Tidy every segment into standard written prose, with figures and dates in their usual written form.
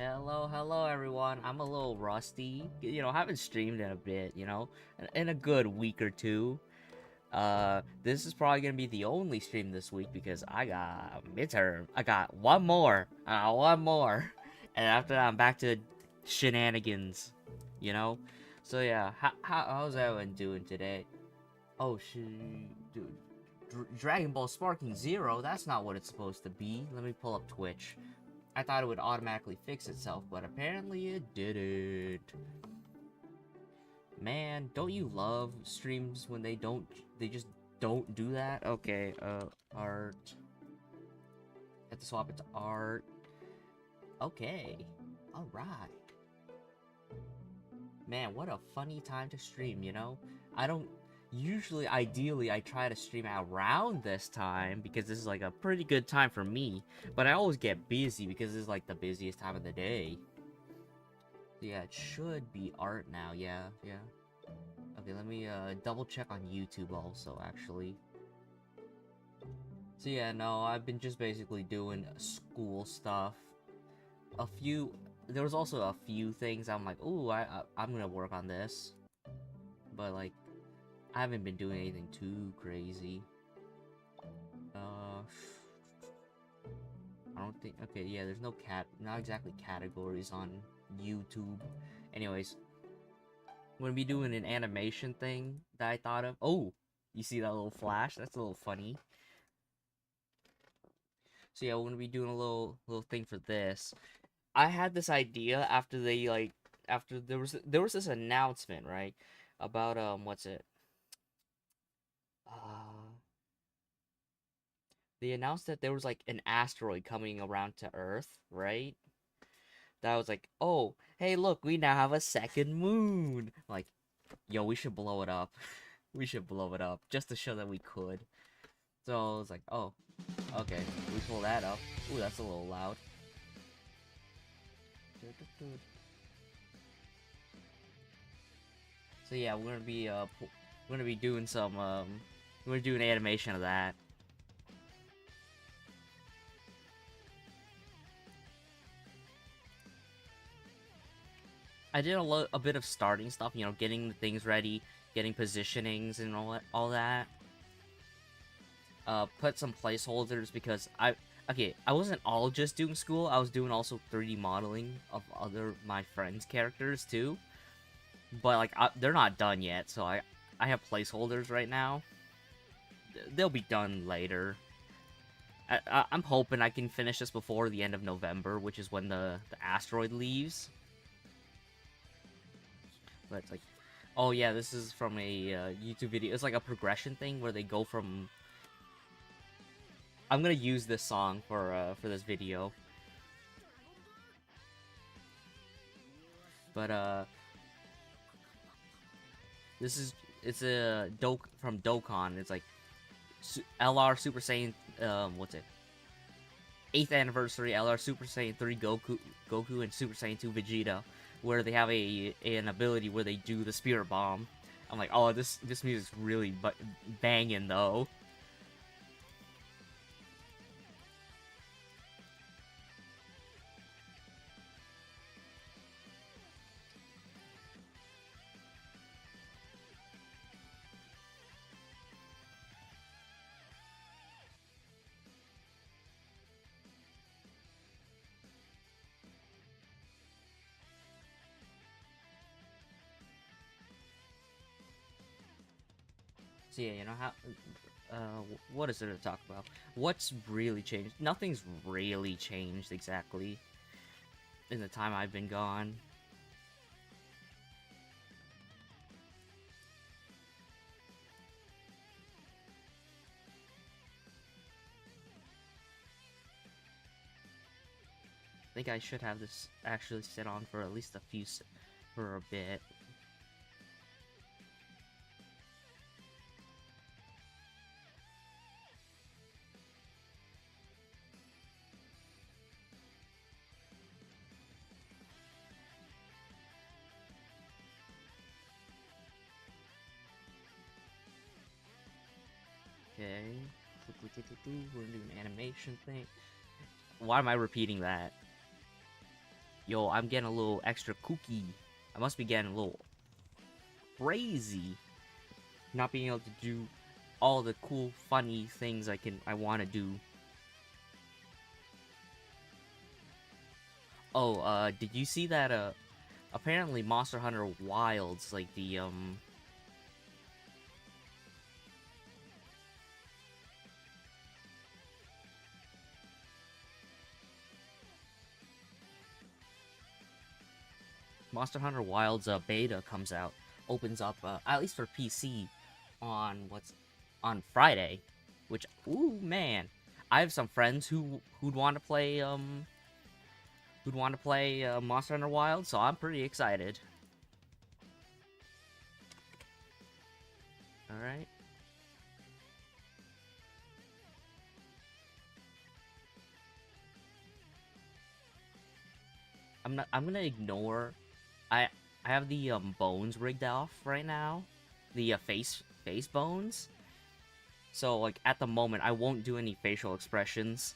Hello everyone. I'm a little rusty. Haven't streamed in a bit, in a good week or two. This is probably gonna be the only stream this week because I got midterm. I got one more. One more. And after that, I'm back to shenanigans, you know? So yeah, how's everyone doing today? Oh, dude. Dragon Ball Sparking Zero? That's not what it's supposed to be. Let me pull up Twitch. I thought it would automatically fix itself, but apparently it didn't. Man, don't you love streams when they just don't do that? Okay, art. Have to swap it to art. Okay. Alright. Man, what a funny time to stream, I don't ideally I try to stream around this time because this is like a pretty good time for me, but I always get busy because this is like the busiest time of the day. Yeah, it should be art now. Yeah. Okay, let me double check on YouTube also, actually. So yeah, no, I've been just basically doing school stuff. There was also a few things I'm like, ooh, I'm gonna work on this, but like, I haven't been doing anything too crazy. I don't think. Okay, yeah, there's not exactly categories on YouTube. Anyways, I'm gonna be doing an animation thing that I thought of. Oh, you see that little flash? That's a little funny. So yeah, we're gonna be doing a little thing for this. I had this idea after there was this announcement, right? About what's it? They announced that there was like an asteroid coming around to Earth, right? That was like, oh, hey, look, we now have a second moon. Like, yo, we should blow it up. We should blow it up just to show that we could. So I was like, oh, okay, we pull that up. Ooh, that's a little loud. So yeah, we're gonna be doing we're gonna do an animation of that. I did a bit of starting stuff, getting the things ready, getting positionings and all that. Put some placeholders because I wasn't all just doing school. I was doing also 3D modeling of my friends' characters too. But like they're not done yet, so I have placeholders right now. They'll be done later. I'm hoping I can finish this before the end of November, which is when the asteroid leaves. But it's like, oh yeah, this is from a YouTube video. It's like a progression thing where they go from. I'm gonna use this song for this video. But it's a from Dokkan. It's like LR Super Saiyan. What's it? 8th anniversary LR Super Saiyan 3 Goku and Super Saiyan 2 Vegeta, where they have an ability where they do the Spirit Bomb. I'm like, oh, this music's really banging though. So yeah, how what is there to talk about? What's really changed? Nothing's really changed exactly in the time I've been gone. I think I should have this actually sit on for at least for a bit. Okay. We're gonna do an animation thing. Why am I repeating that? Yo, I'm getting a little extra kooky. I must be getting a little crazy. Not being able to do all the cool, funny things I want to do. Oh, did you see that, apparently Monster Hunter Wilds, like the, Monster Hunter Wilds, beta comes out, opens up, at least for PC, on Friday, which, ooh, man. I have some friends who'd want to play, Monster Hunter Wild, so I'm pretty excited. Alright. I'm gonna ignore. I I have the bones rigged off right now, the face bones. So like at the moment, I won't do any facial expressions.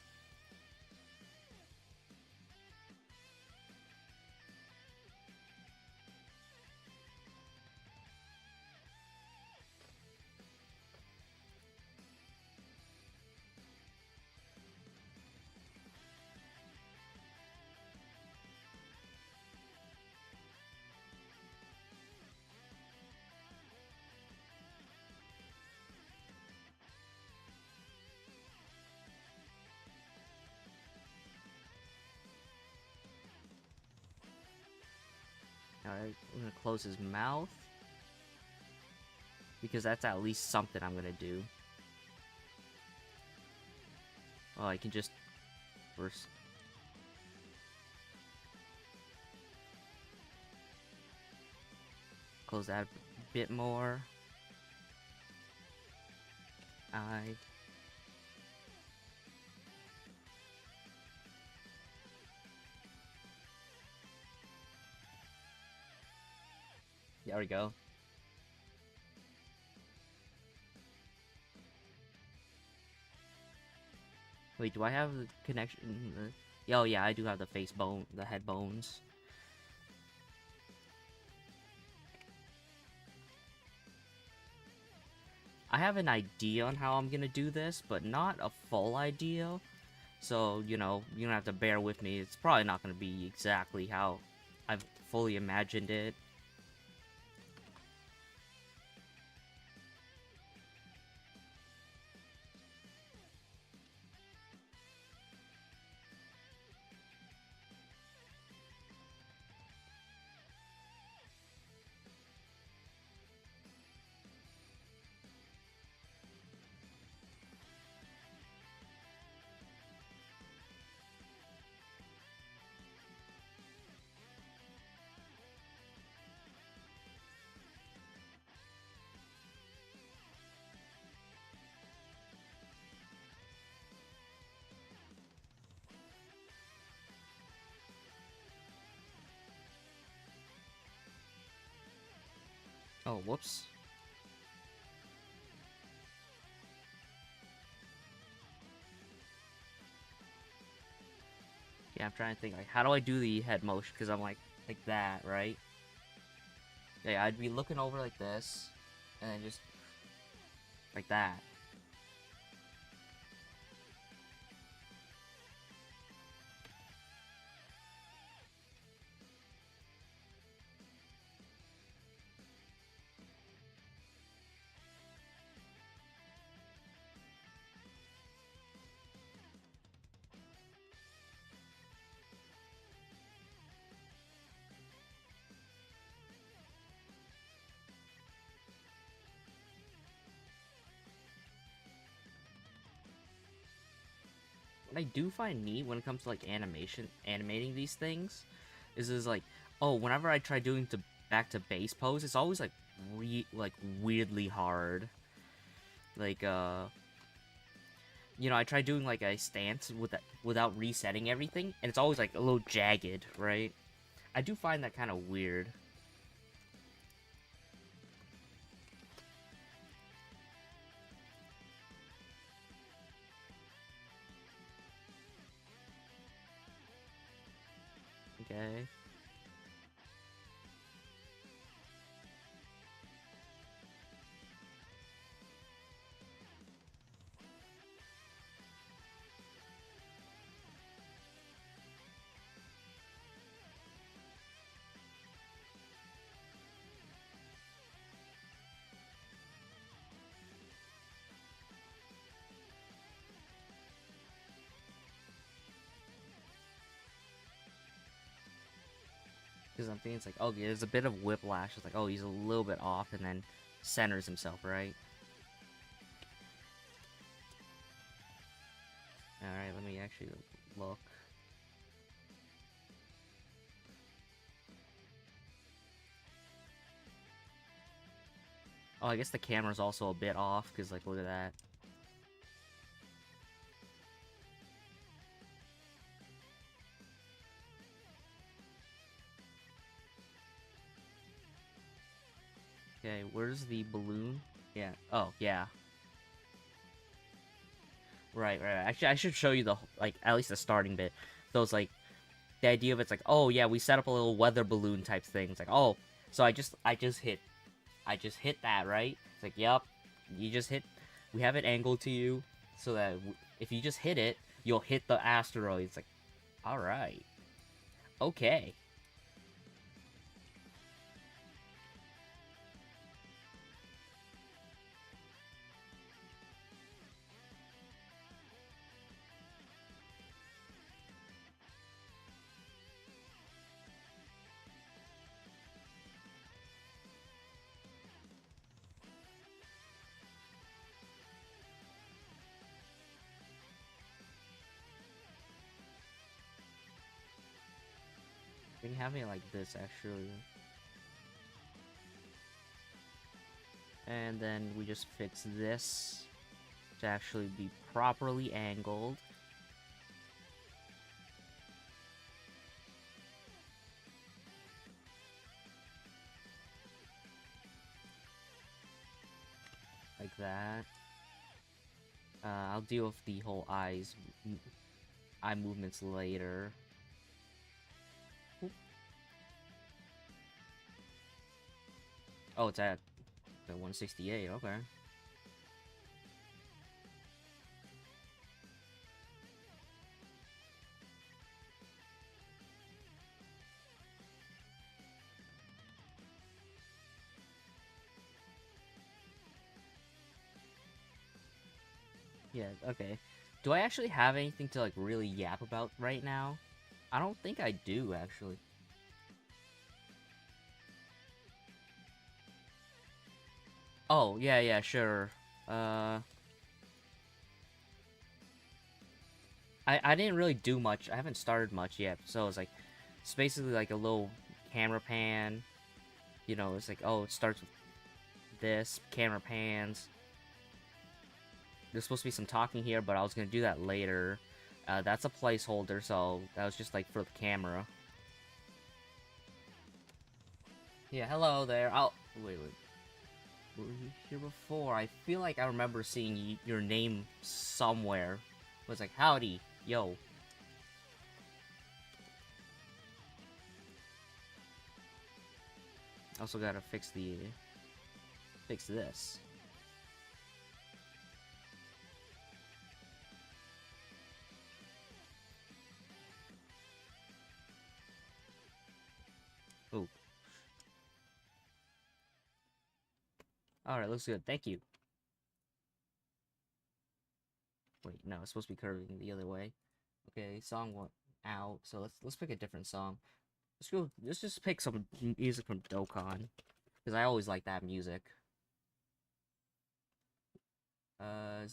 Alright, I'm gonna close his mouth because that's at least something I'm gonna do. Oh, I can just first close that a bit more. I There we go. Wait, do I have the connection? Oh yeah, I do have the head bones. I have an idea on how I'm gonna do this, but not a full idea. So, you know, you're gonna have to bear with me. It's probably not gonna be exactly how I've fully imagined it. Oh, whoops. Yeah, I'm trying to think, like, how do I do the head motion? Because I'm like that, right? Yeah, I'd be looking over like this, and then just like that. What I do find neat when it comes to like animating these things, is like, oh, whenever I try doing back to base pose, it's always like weirdly hard. Like you know, I try doing like a stance without resetting everything, and it's always like a little jagged, right? I do find that kind of weird. Okay. Because I'm thinking it's like, okay, there's a bit of whiplash. It's like, oh, he's a little bit off, and then centers himself, right? Alright, let me actually look. Oh, I guess the camera's also a bit off, because, like, look at that. Okay, where's the balloon? Yeah. Oh, yeah. Right. Actually, I should show you the, like, at least the starting bit. So it's like, the idea of it's like, oh, yeah, we set up a little weather balloon type thing. It's like, oh, so I just hit that, right? It's like, yep, you just hit, we have it angled to you, so that if you just hit it, you'll hit the asteroid. It's like, alright. Okay. We can have it like this, actually. And then we just fix this to actually be properly angled. Like that. I'll deal with the whole eye movements later. Oop. Oh, it's at 168, okay. Yeah, okay. Do I actually have anything to, like, really yap about right now? I don't think I do, actually. Oh, yeah, sure. Uh... I didn't really do much. I haven't started much yet, so it's like, it's basically like a little camera pan. You know, it's like, oh, it starts with this, camera pans. There's supposed to be some talking here, but I was gonna do that later. That's a placeholder, so that was just like for the camera. Yeah, hello there. Wait. Were you here before? I feel like I remember seeing your name somewhere. It was like, howdy, yo. Also gotta fix this. Oh. Alright, looks good. Thank you. Wait, no, it's supposed to be curving the other way. Okay, song went out, so let's pick a different song. Let's just pick some music from Dokkan. Because I always like that music. Uh,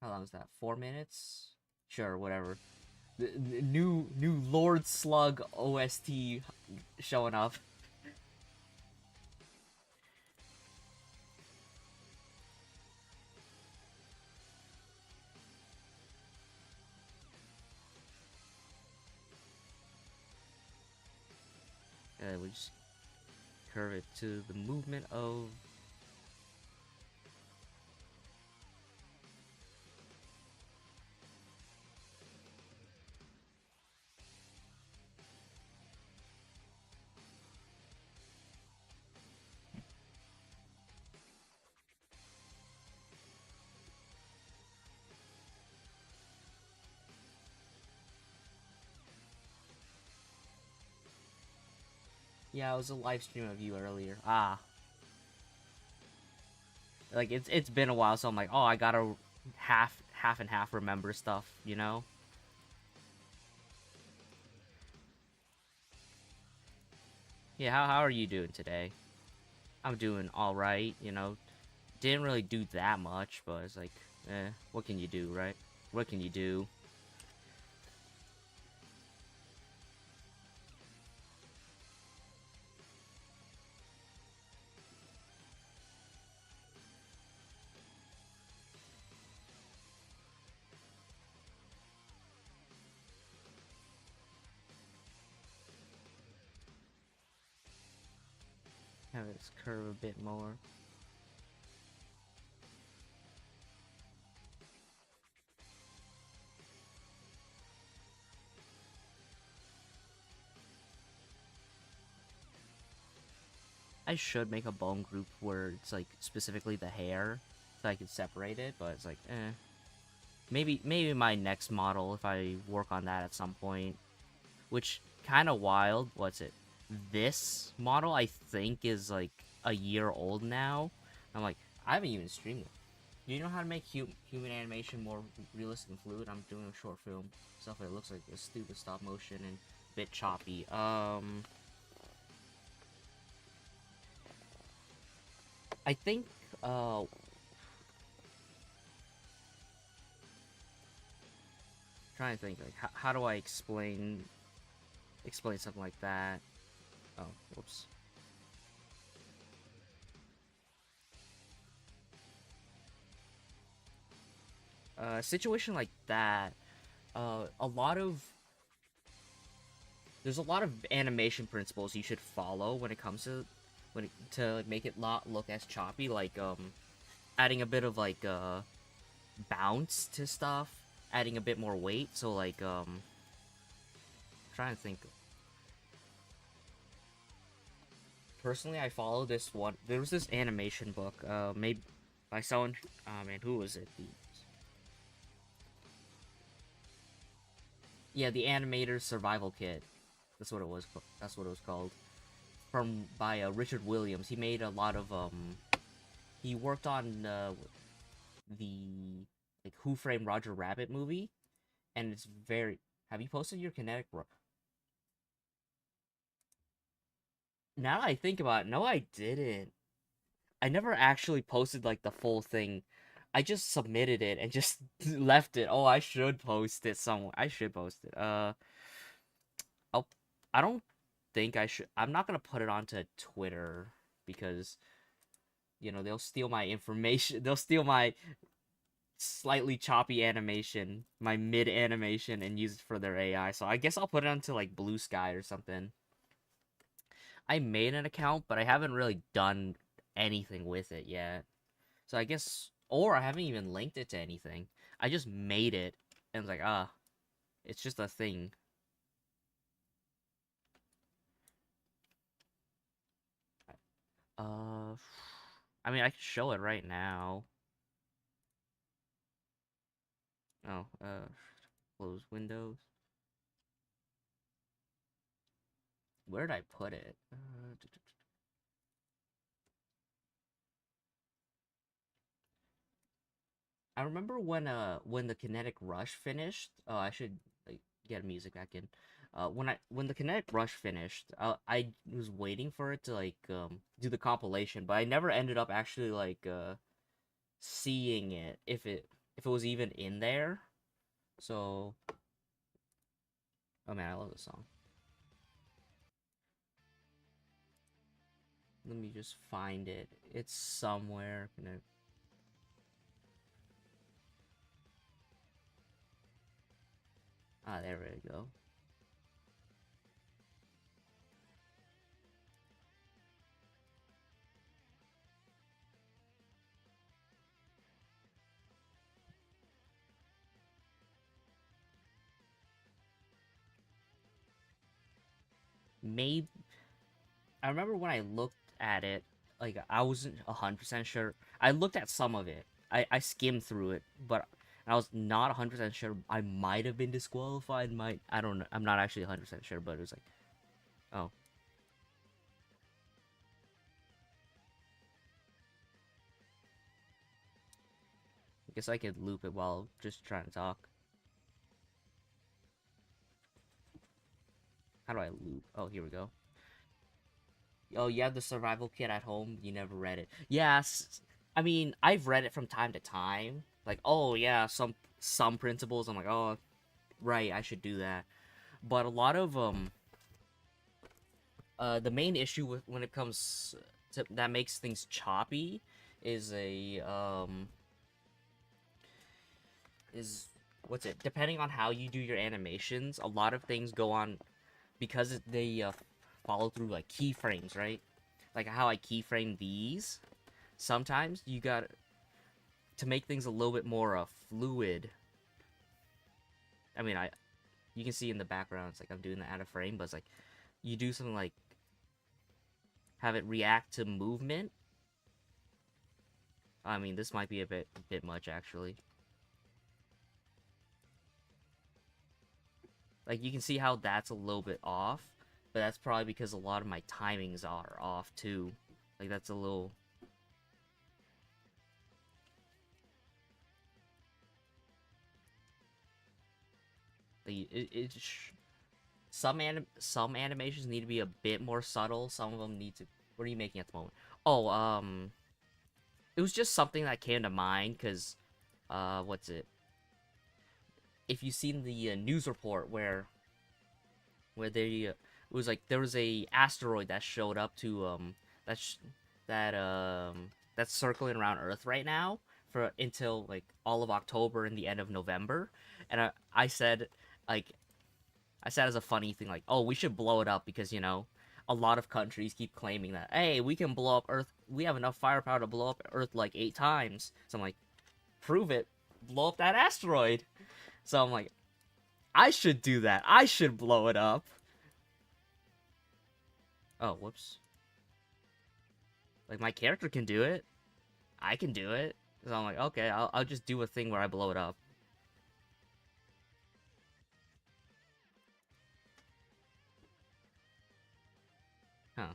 how long is that? 4 minutes? Sure, whatever. The new Lord Slug OST showing up. We just curve it to the movement of. Yeah, it was a live stream of you earlier. Ah. Like it's been a while, so I'm like, oh, I gotta half and half remember stuff, you know? Yeah, how are you doing today? I'm doing alright, you know. Didn't really do that much, but it's like, what can you do, right? What can you do? Have this curve a bit more. I should make a bone group where it's like specifically the hair, so I can separate it, but it's like, Maybe my next model if I work on that at some point. Which kind of wild. What's it? This model I think is like a year old now. I'm like, I haven't even streamed it. Do you know how to make human animation more realistic and fluid? I'm doing a short film stuff that looks like a stupid stop motion and a bit choppy. I think trying to think like how do I explain something like that? Oh, whoops. A situation like that, a lot of there's a lot of animation principles you should follow when it comes to to like, make it not look as choppy, like adding a bit of like bounce to stuff, adding a bit more weight. So like trying to think. Personally, I follow this one. There was this animation book, made by someone. Oh man, who was it? Yeah, the Animator's Survival Kit. That's what it was. That's what it was called. From by Richard Williams. He made a lot of He worked on the like Who Framed Roger Rabbit movie, and it's very. Have you posted your kinetic? Now that I think about it, no, I didn't. I never actually posted like the full thing. I just submitted it and just left it. Oh, I should post it somewhere. I should post it. I'll. I don't think I should. I'm not gonna put it onto Twitter because they'll steal my information. They'll steal my slightly choppy animation, my mid animation, and use it for their AI. So I guess I'll put it onto like Blue Sky or something. I made an account, but I haven't really done anything with it yet. So I guess, or I haven't even linked it to anything. I just made it and was like, it's just a thing. Uh, I mean, I can show it right now. Oh, close Windows. Where did I put it? I remember when the Kinetic Rush finished. Oh, I should like get music back in. When the Kinetic Rush finished, I was waiting for it to like do the compilation, but I never ended up actually like seeing it if it was even in there. So, oh man, I love this song. Let me just find it. It's somewhere. There we go. Maybe I remember when I looked at it, like I wasn't 100% sure. I looked at some of it. I skimmed through it, but I was not 100% sure. I might have been disqualified. Might I don't know. I'm not actually 100% sure, but it was like, oh, I guess I could loop it while just trying to talk. How do I loop? Oh, here we go. Oh, you have the survival kit at home. You never read it. Yes, I mean I've read it from time to time. Like, oh yeah, some principles. I'm like, oh right, I should do that. But a lot of the main issue with when it comes to that makes things choppy is a is what's it? Depending on how you do your animations, a lot of things go on because they follow through like keyframes, right? Like how I keyframe these. Sometimes you got to make things a little bit more fluid. I mean, you can see in the background, it's like I'm doing the out of frame, but it's like you do something like have it react to movement. I mean, this might be a bit much actually. Like you can see how that's a little bit off, but that's probably because a lot of my timings are off too. Like that's a little. Like, some animations need to be a bit more subtle. Some of them need to. What are you making at the moment? Oh, it was just something that came to mind because, what's it? If you've seen the news report where they it was like there was a asteroid that showed up to that's that that's circling around Earth right now for until like all of October and the end of November, and I said like I said as a funny thing like, oh, we should blow it up because a lot of countries keep claiming that, hey, we can blow up Earth, we have enough firepower to blow up Earth like 8 times. So I'm like, prove it, blow up that asteroid. So I'm like, I should do that, I should blow it up. Oh, whoops. Like, my character can do it. I can do it. So I'm like, okay, I'll just do a thing where I blow it up. Huh.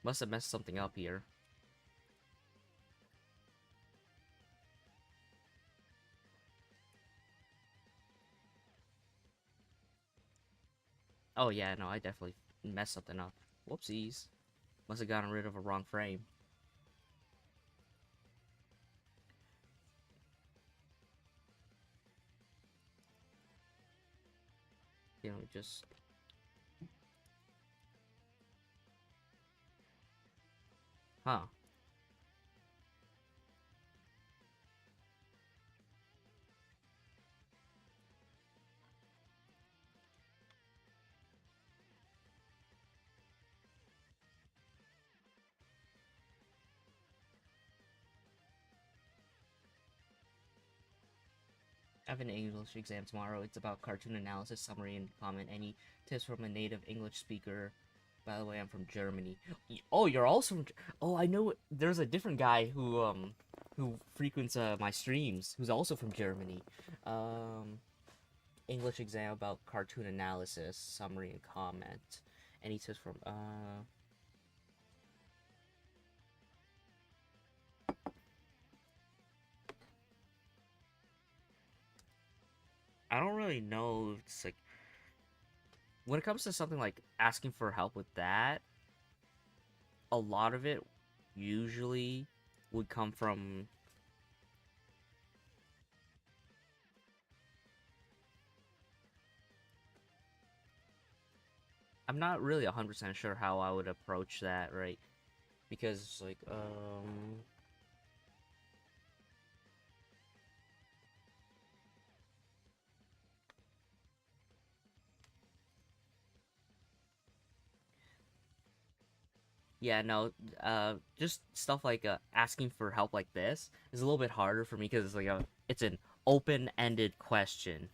Must have messed something up here. Oh, yeah, no, I definitely messed something up. Whoopsies. Must have gotten rid of a wrong frame. Just... Huh. I have an English exam tomorrow. It's about cartoon analysis, summary, and comment. Any tips from a native English speaker? By the way, I'm from Germany. Oh, you're also from... Oh, I know. There's a different guy who frequents my streams, who's also from Germany. English exam about cartoon analysis, summary, and comment. Any tips from... I don't really know. It's like... When it comes to something like asking for help with that, a lot of it usually would come from... I'm not really 100% sure how I would approach that, right? Because, like, yeah, no, just stuff like asking for help like this is a little bit harder for me because it's like it's an open-ended question.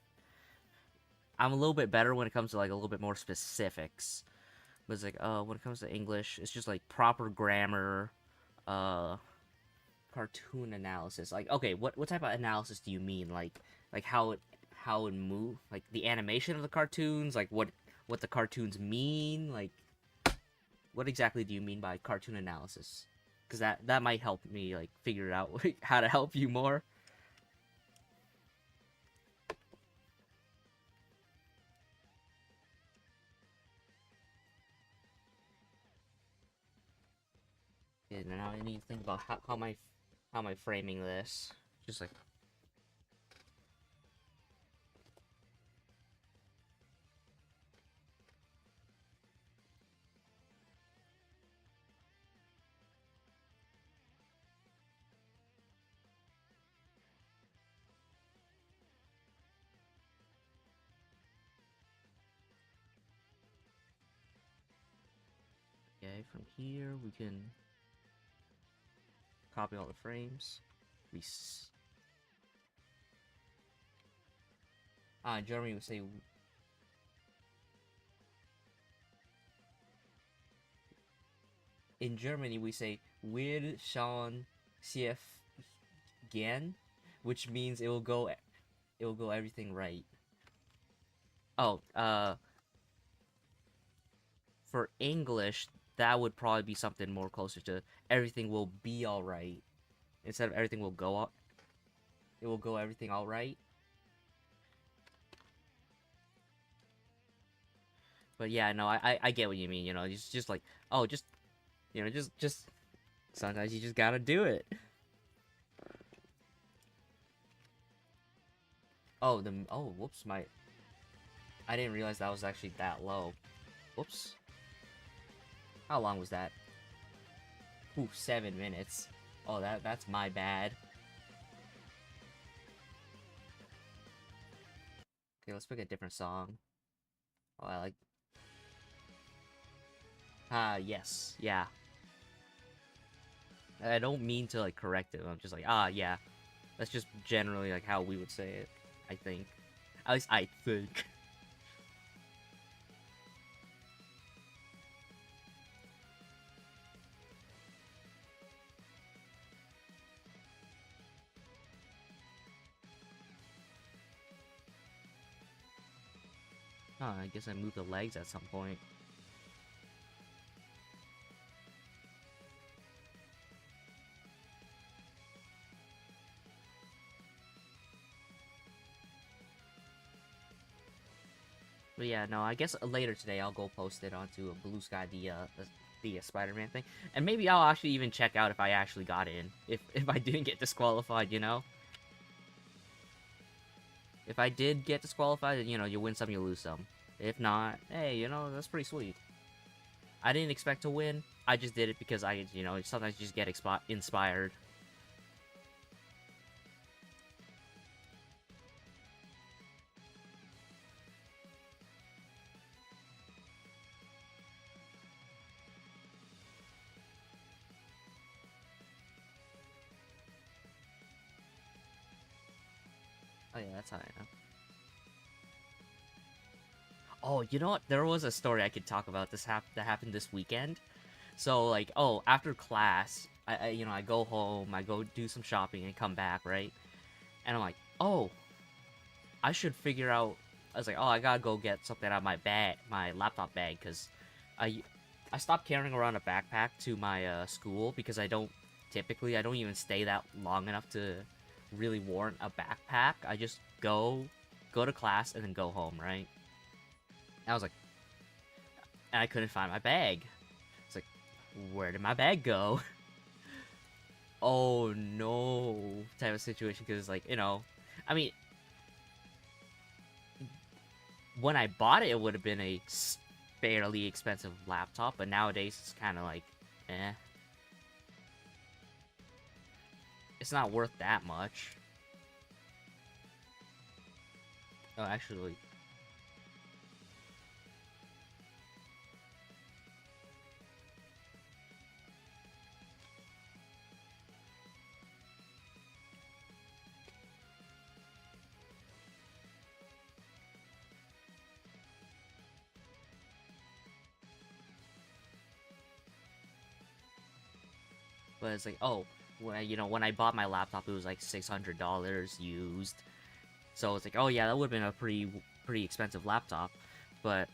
I'm a little bit better when it comes to like a little bit more specifics. But it's like, when it comes to English, it's just like proper grammar, uh, cartoon analysis. Like, okay, what type of analysis do you mean? Like how it move, like the animation of the cartoons, like what the cartoons mean, like what exactly do you mean by cartoon analysis? Because that might help me like figure out how to help you more. Okay, now I need to think about how am I framing this? Just like, okay, from here we can copy all the frames. In Germany we say, "Wir schauen sehr gern," which means it will go everything right. Oh, for English, that would probably be something more closer to everything will be alright. Instead of everything will go up, it will go everything alright. But yeah, no, I get what you mean, you know, it's just like, oh, just, you know, just, sometimes you just gotta do it. Oh, whoops, I didn't realize that was actually that low. Whoops. How long was that? Ooh, 7 minutes. Oh, that's my bad. Okay, let's pick a different song. Oh, I like... yes. Yeah. I don't mean to, like, correct it. I'm just like, yeah. That's just generally, like, how we would say it, I think. At least I think. I guess I moved the legs at some point. But yeah, no, I guess later today I'll go post it onto a Blue Sky, the Spider-Man thing, and maybe I'll actually even check out if I actually got in, if I didn't get disqualified, you know. If I did get disqualified, you know, you win some, you lose some. If not, hey, you know, that's pretty sweet. I didn't expect to win. I just did it because you know, sometimes you just get inspired. Oh yeah, that's how I know. Oh, you know what? There was a story I could talk about that happened this weekend. So like, oh, after class, you know, I go home, I go do some shopping and come back, right? And I'm like, oh, I should figure out. I was like, oh, I gotta go get something out of my bag, my laptop bag, because I I stopped carrying around a backpack to my school because I don't even stay that long enough to really warrant a backpack. I just go to class and then go home, right? And I was like, and I couldn't find my bag. It's like, where did my bag go? Oh no, type of situation, because like, you know, I mean, when I bought it, it would have been a fairly expensive laptop, but nowadays it's kind of like, eh. It's not worth that much. Oh, actually. But it's like, oh, when I bought my laptop, it was like $600 used. So it's like, oh yeah, that would have been a pretty expensive laptop. But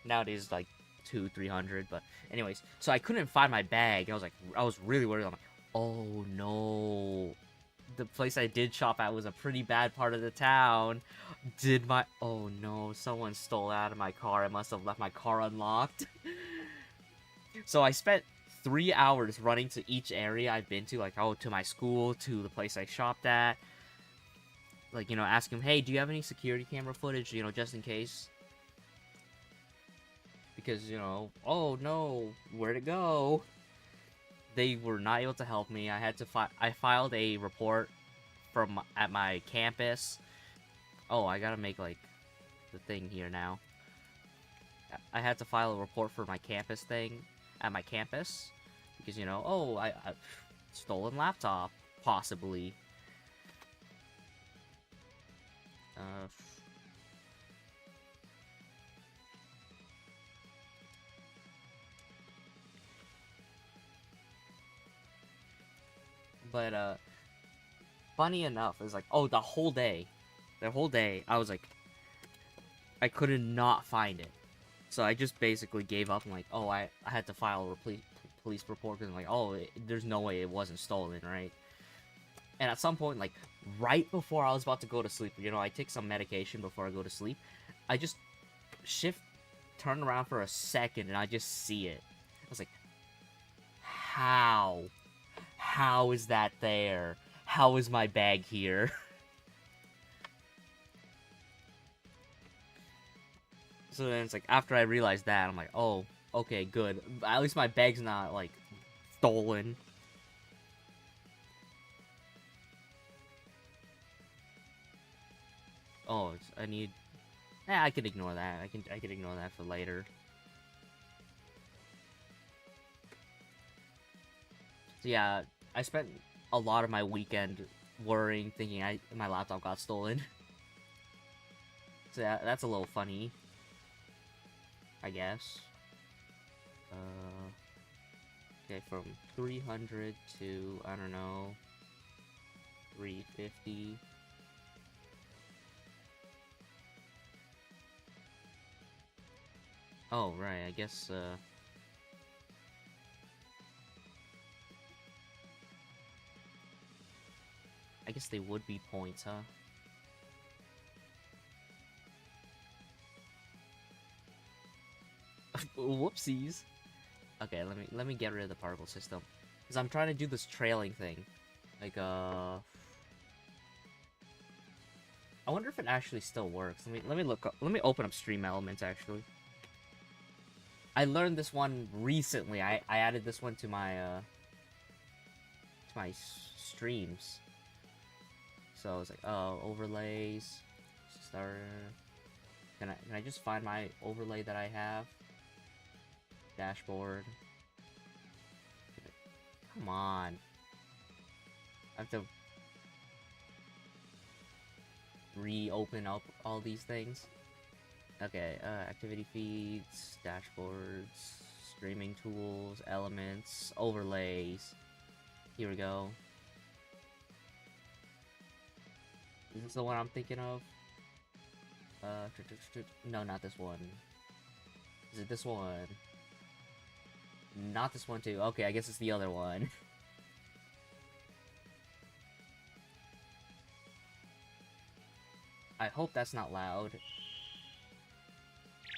nowadays it's like 200-300. But anyways, so I couldn't find my bag. I was really worried. I'm like, oh no, the place I did shop at was a pretty bad part of the town. Oh no, someone stole out of my car. I must have left my car unlocked. So I spent 3 hours running to each area I've been to, like, oh, to my school, to the place I shopped at. Like, you know, ask him, hey, do you have any security camera footage, you know, just in case? Because, you know, oh no, where'd it go? They were not able to help me. I had to I filed a report at my campus. Oh, I gotta make, like, the thing here now. I had to file a report for my campus thing at my campus. Because, you know, oh, I stolen laptop, possibly. But, funny enough, it's like, oh, the whole day, I was like, I couldn't not find it. So I just basically gave up. I'm like, oh, I had to file a police report because I'm like, oh, there's no way it wasn't stolen, right? And at some point, like, right before I was about to go to sleep, you know, I take some medication before I go to sleep. I just turn around for a second, and I just see it. I was like, how? How is that there? How is my bag here? So then it's like, after I realized that, I'm like, oh, okay, good. At least my bag's not, like, stolen. Oh, I need... I can ignore that. I can ignore that for later. So yeah, I spent a lot of my weekend worrying, thinking my laptop got stolen. So yeah, that's a little funny, I guess. Okay, from 300 to, I don't know, 350. Oh, right, I guess, they would be points, huh? Whoopsies. Okay, let me get rid of the particle system, because I'm trying to do this trailing thing. Like, I wonder if it actually still works. Let me look up, let me open up Stream Elements, actually. I learned this one recently. I added this one to my streams. So I was like, oh, overlays, starter. Can I just find my overlay that I have? Dashboard. Come on. I have to reopen up all these things. Okay, activity feeds, dashboards, streaming tools, elements, overlays. Here we go. Is this the one I'm thinking of? No, not this one. Is it this one? Not this one too. Okay, I guess it's the other one. I hope that's not loud.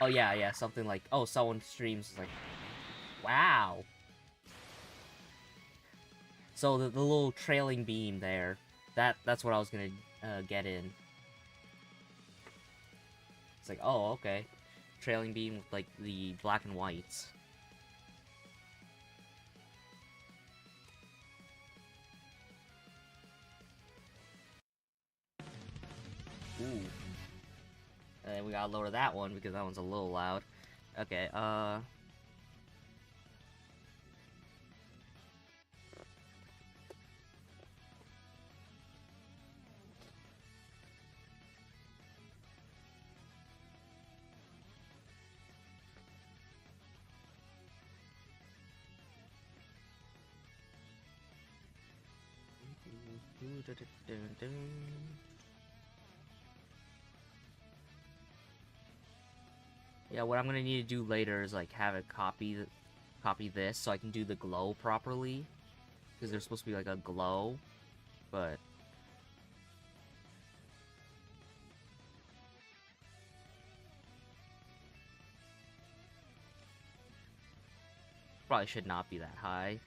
Oh yeah, something like, oh, someone streams, like, wow. So the little trailing beam there, that's what I was gonna get in. It's like, oh, okay. Trailing beam with, like, the black and whites. Ooh. And then we gotta lower that one because that one's a little loud. Okay, yeah, what I'm gonna need to do later is, like, have it copy this so I can do the glow properly. Because there's supposed to be, like, a glow. But... Probably should not be that high.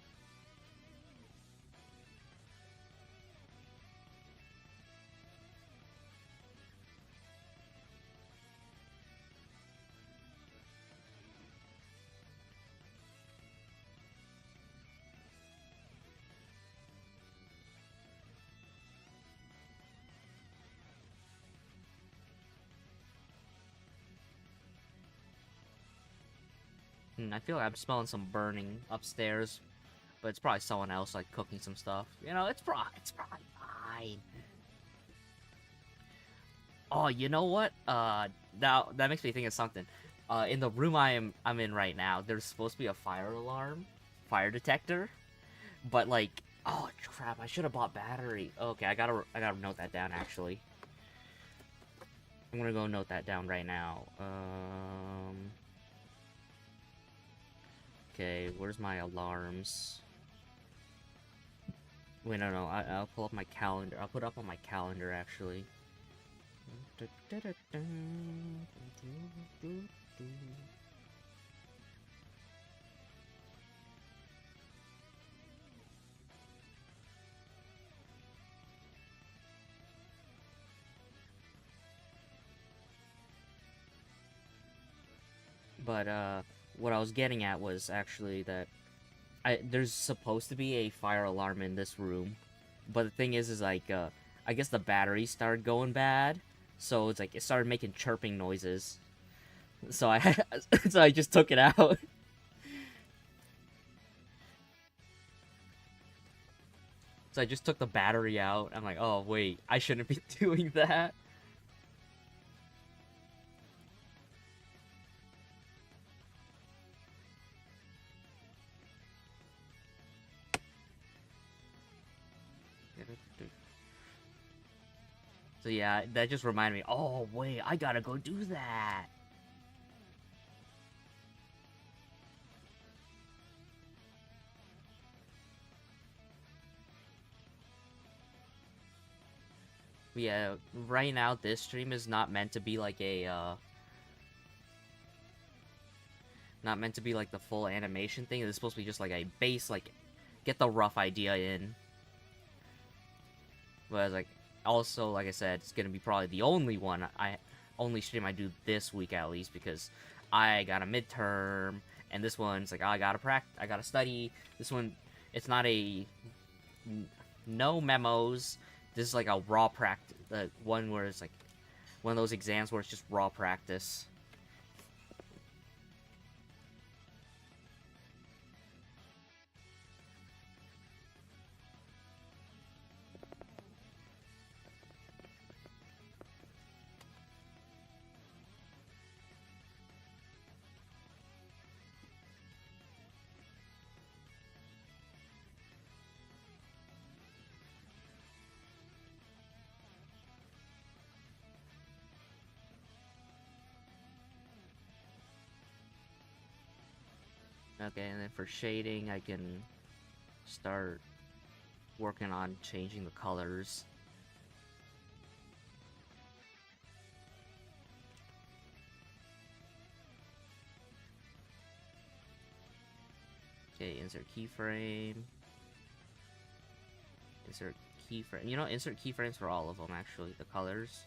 I feel like I'm smelling some burning upstairs, but it's probably someone else like cooking some stuff. You know, it's probably fine. Oh, you know what? That makes me think of something. In the room I'm in right now, there's supposed to be a fire alarm, fire detector, but like, oh crap! I should have bought battery. Okay, I gotta note that down actually. I'm gonna go note that down right now. Okay, where's my alarms? Wait, no, I'll pull up my calendar. I'll put it up on my calendar actually. But what I was getting at was actually that there's supposed to be a fire alarm in this room, but the thing is like I guess the battery started going bad, so it's like it started making chirping noises. So I just took it out. So I just took the battery out. I'm like, oh wait, I shouldn't be doing that. So yeah, that just reminded me, oh wait, I gotta go do that. But yeah, right now this stream is not meant to be like a not meant to be like the full animation thing. It's supposed to be just like a base, like get the rough idea in. But like also, like I said, it's gonna be probably the only stream I do this week at least, because I got a midterm, and this one's like, oh, I gotta study. This one, it's not no memos. This is like a raw practice, one where it's like one of those exams where it's just raw practice. Okay, and then for shading, I can start working on changing the colors. Okay, insert keyframe. Insert keyframe. You know, insert keyframes for all of them, actually, the colors.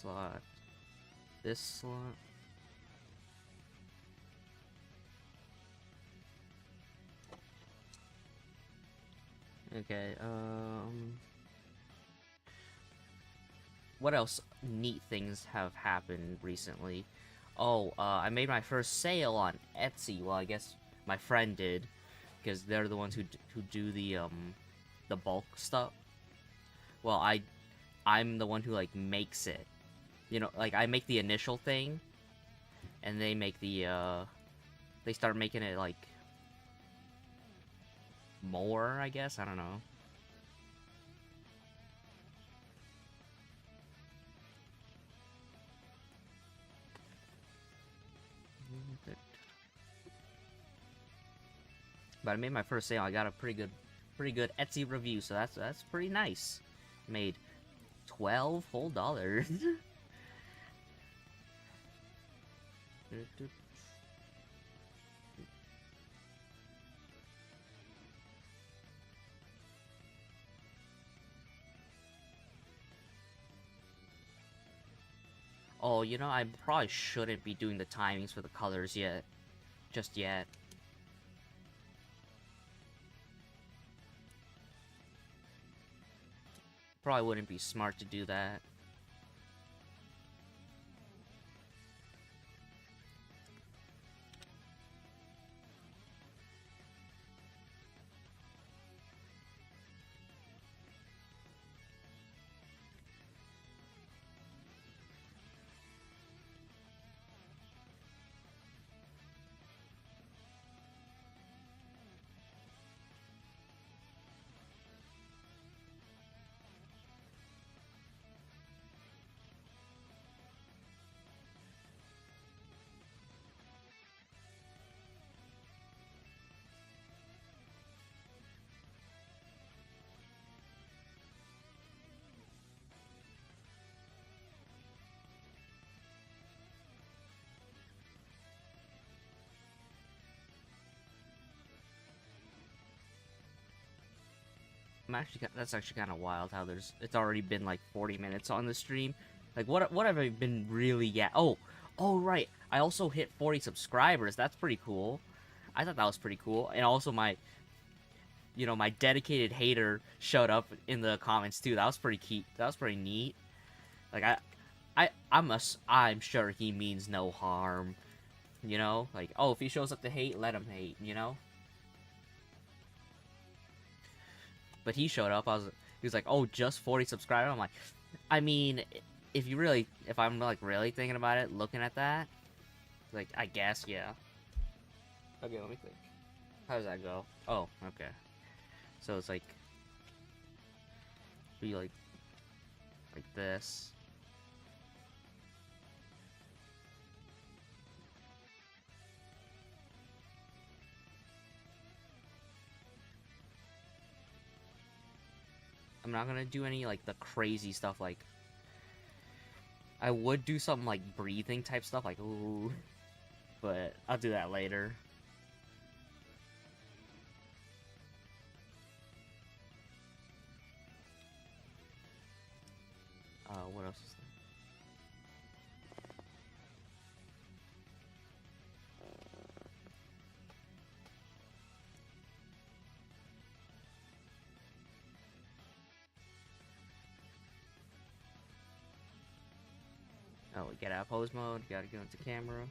Slot. This slot. Okay, what else neat things have happened recently? Oh, I made my first sale on Etsy. Well, I guess my friend did, because they're the ones who do the bulk stuff. Well, I'm the one who like makes it. You know, like I make the initial thing, and they make the they start making it like more, I guess. I don't know. But I made my first sale. I got a pretty good Etsy review, so that's pretty nice. Made 12 whole dollars. Oh, you know, I probably shouldn't be doing the timings for the colors yet. Just yet. Probably wouldn't be smart to do that. That's actually kind of wild how it's already been like 40 minutes on the stream. Like what have I been really oh right, I also hit 40 subscribers. That's pretty cool. I thought that was pretty cool. And also my dedicated hater showed up in the comments too. That was pretty key. That was pretty neat. Like I'm sure he means no harm. You know, like, oh, if he shows up to hate, let him hate, you know? But he showed up. He was like, "Oh, just 40 subscribers." I'm like, I mean, if I'm like really thinking about it, looking at that, like, I guess, yeah. Okay, let me think. How does that go? Oh, okay. So it's like, be like this. I'm not gonna do any like the crazy stuff. Like, I would do something like breathing type stuff, like ooh, but I'll do that later. What else is there? Oh, we get out of pose mode. Gotta go into camera.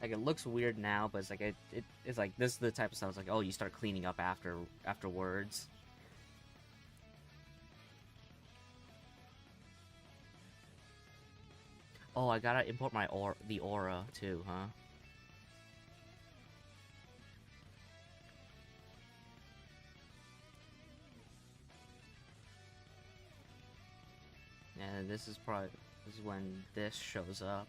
Like, it looks weird now, but it's like it's like this is the type of stuff. It's like, oh, you start cleaning up afterwards. Oh, I gotta import the aura too, huh? And this is when this shows up.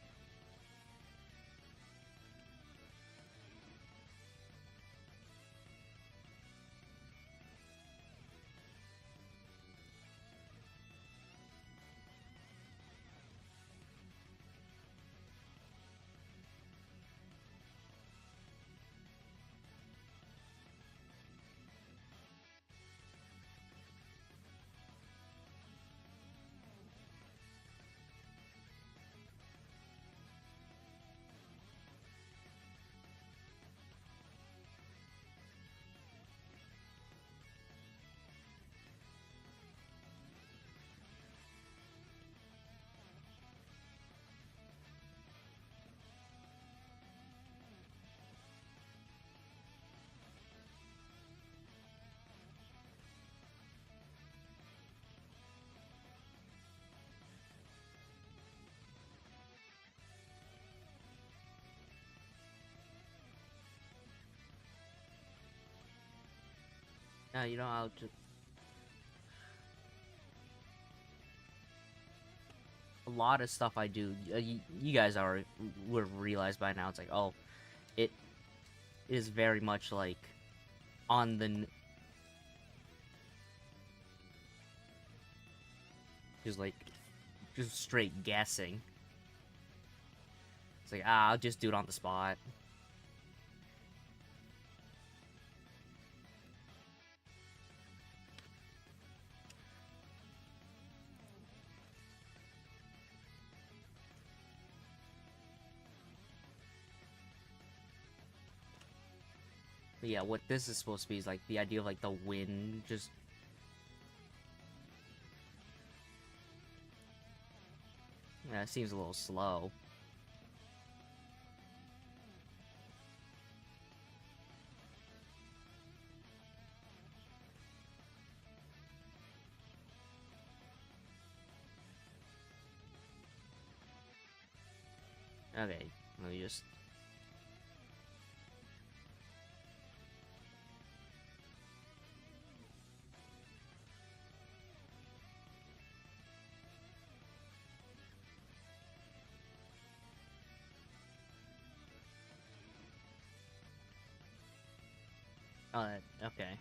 You know, lot of stuff I do, you guys are would realize by now. It's like, oh, it is very much like on the just like just straight guessing. It's like, I'll just do it on the spot. But yeah, what this is supposed to be is like the idea of like the wind just. Yeah, it seems a little slow. Okay, let me just. Oh, okay.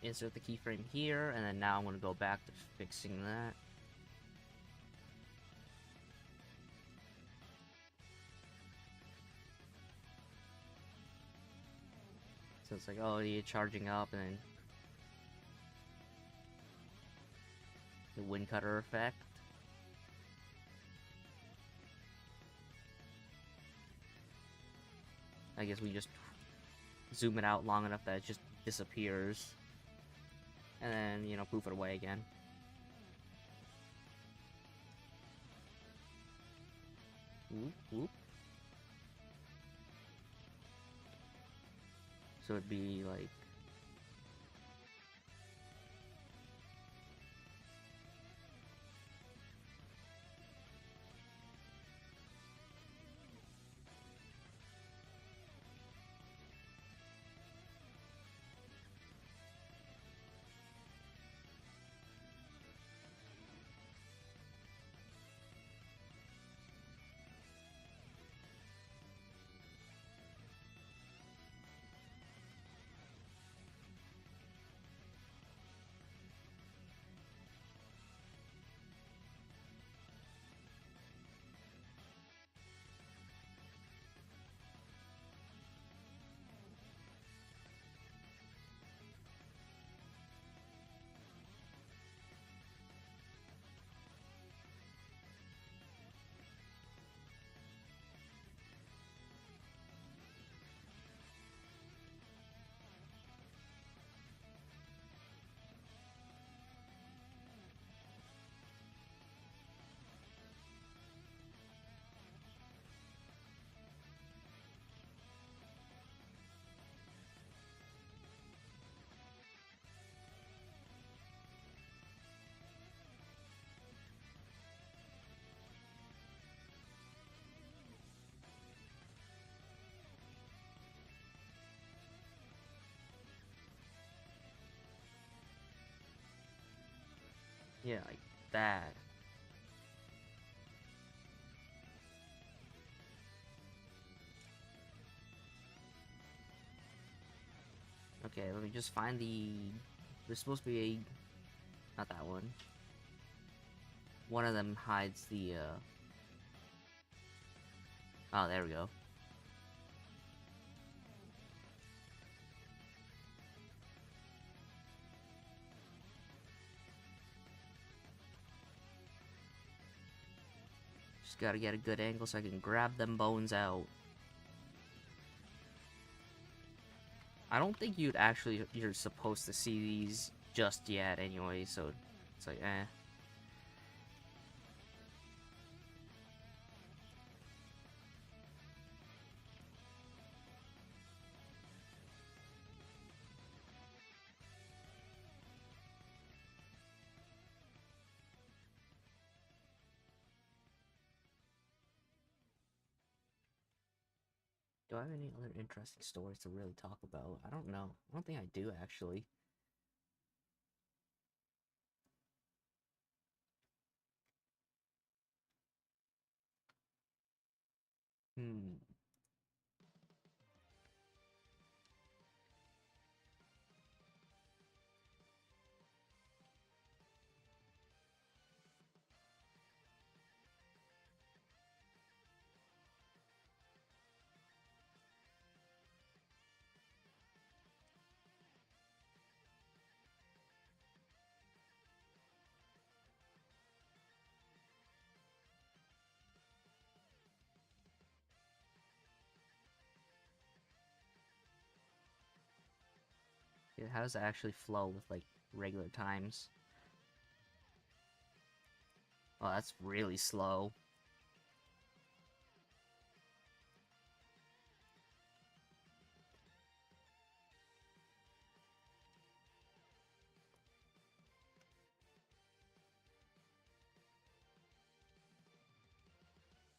Insert the keyframe here, and then now I'm gonna go back to fixing that. So it's like, oh, you're charging up, and then the wind cutter effect. I guess we just zoom it out long enough that it just disappears. And then, you know, poof it away again. Whoop, whoop. So it'd be like... Yeah, like that. Okay, let me just find the... There's supposed to be a... Not that one. One of them hides the, Oh, there we go. Just gotta get a good angle so I can grab them bones out. I don't think you're supposed to see these just yet anyway, so it's like, eh. Do I have any other interesting stories to really talk about? I don't know. I don't think I do, actually. Hmm. Yeah, how does it actually flow with, like, regular times? Oh, that's really slow.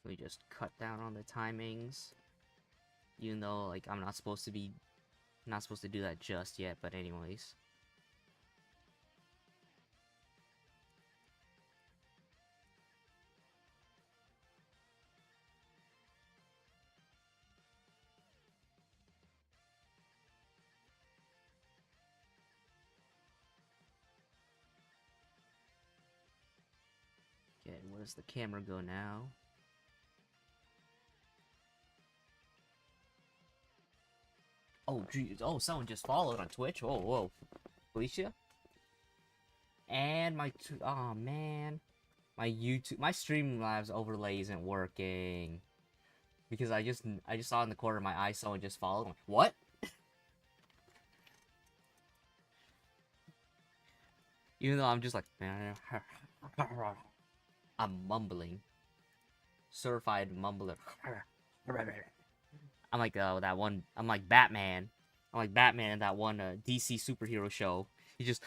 We just cut down on the timings. Even though, like, I'm not supposed to do that just yet, but anyways. Okay, where does the camera go now? Oh, geez. Oh, someone just followed on Twitch. Whoa, whoa. Felicia? And oh man. My Streamlabs overlay isn't working. Because I just saw in the corner of my eye someone just followed. I'm like, what? Even though I'm just like, I'm mumbling. Certified mumbler. I'm like that one. I'm like Batman. I'm like Batman in that one DC superhero show. He just.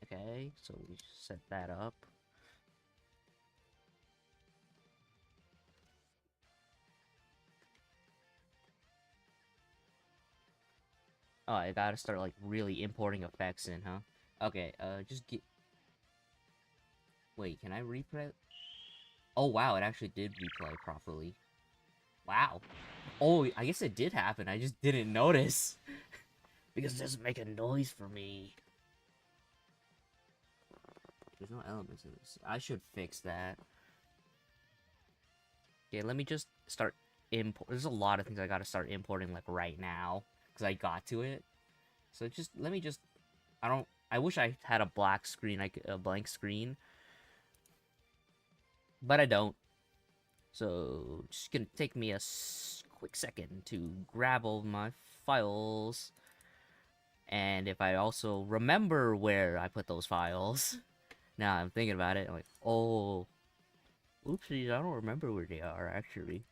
Okay, so we set that up. Oh, I gotta start like really importing effects in, huh? Okay, just get. Wait, can I replay? Oh wow, it actually did replay properly. Wow. Oh, I guess it did happen. I just didn't notice because it doesn't make a noise for me. There's no elements in this. I should fix that. Okay, let me just start import. There's a lot of things I gotta start importing like right now because I got to it. So just let me just. I don't. I wish I had a black screen, like a blank screen, but I don't. So just gonna take me a quick second to grab all my files, and if I also remember where I put those files. Now I'm thinking about it. I'm like, oh, oopsies! I don't remember where they are actually.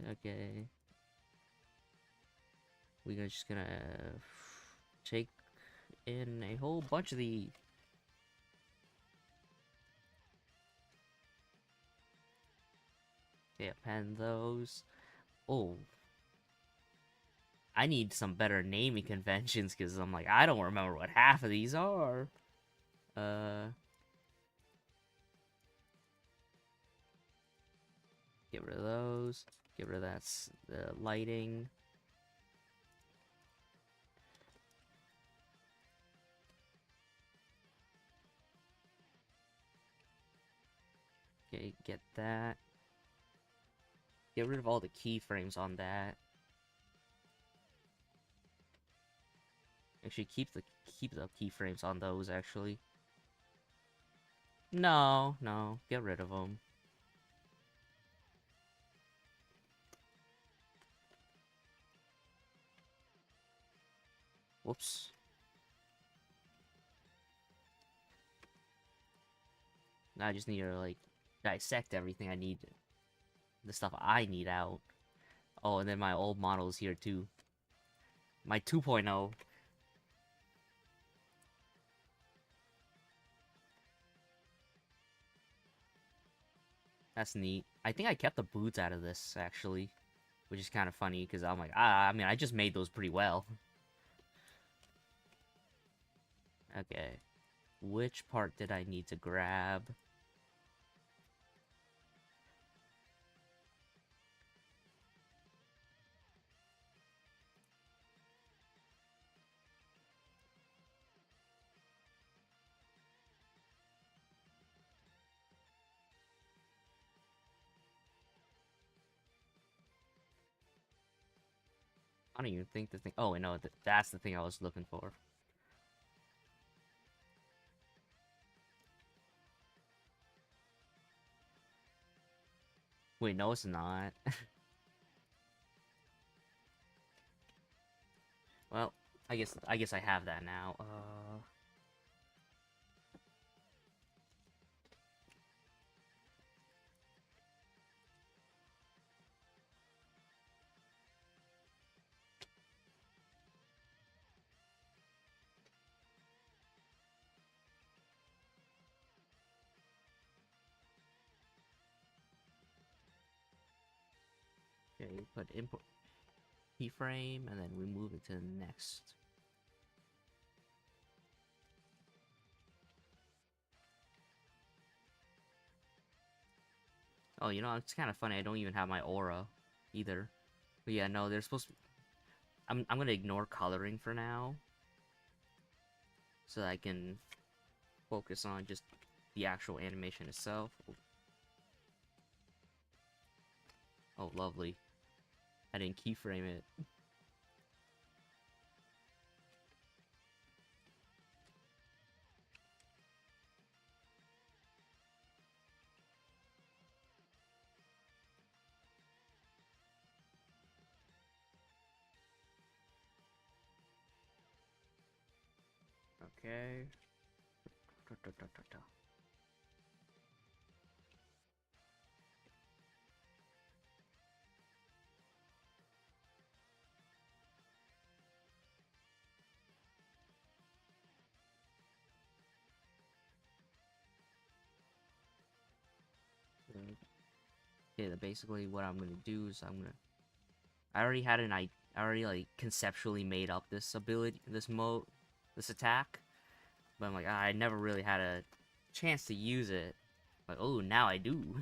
Okay. We're just gonna take in a whole bunch of the. Okay, append those. Oh, I need some better naming conventions because I'm like, I don't remember what half of these are. Uh, get rid of those. Get rid of the lighting. Okay, get that. Get rid of all the keyframes on that. Actually, keep the keyframes on those. Actually, no, no, get rid of them. Whoops. Now I just need to, like, dissect everything I need, the stuff I need out. Oh, and then my old model is here, too. My 2.0. That's neat. I think I kept the boots out of this, actually. Which is kind of funny, because I'm like, I mean, I just made those pretty well. Okay. Which part did I need to grab? I don't even think the thing... Oh, no, that's the thing I was looking for. Wait, no, it's not. Well, I guess I have that now. Okay, put import keyframe, and then we move it to the next. Oh, you know, it's kind of funny. I don't even have my aura either. But yeah, no, they're supposed to... I'm gonna ignore coloring for now, so that I can focus on just the actual animation itself. Oh, lovely. I didn't keyframe it. Okay. Okay, basically what I'm gonna do is I already had I already like conceptually made up this ability, this mode, this attack, but I'm like, I never really had a chance to use it. Like, oh, now I do.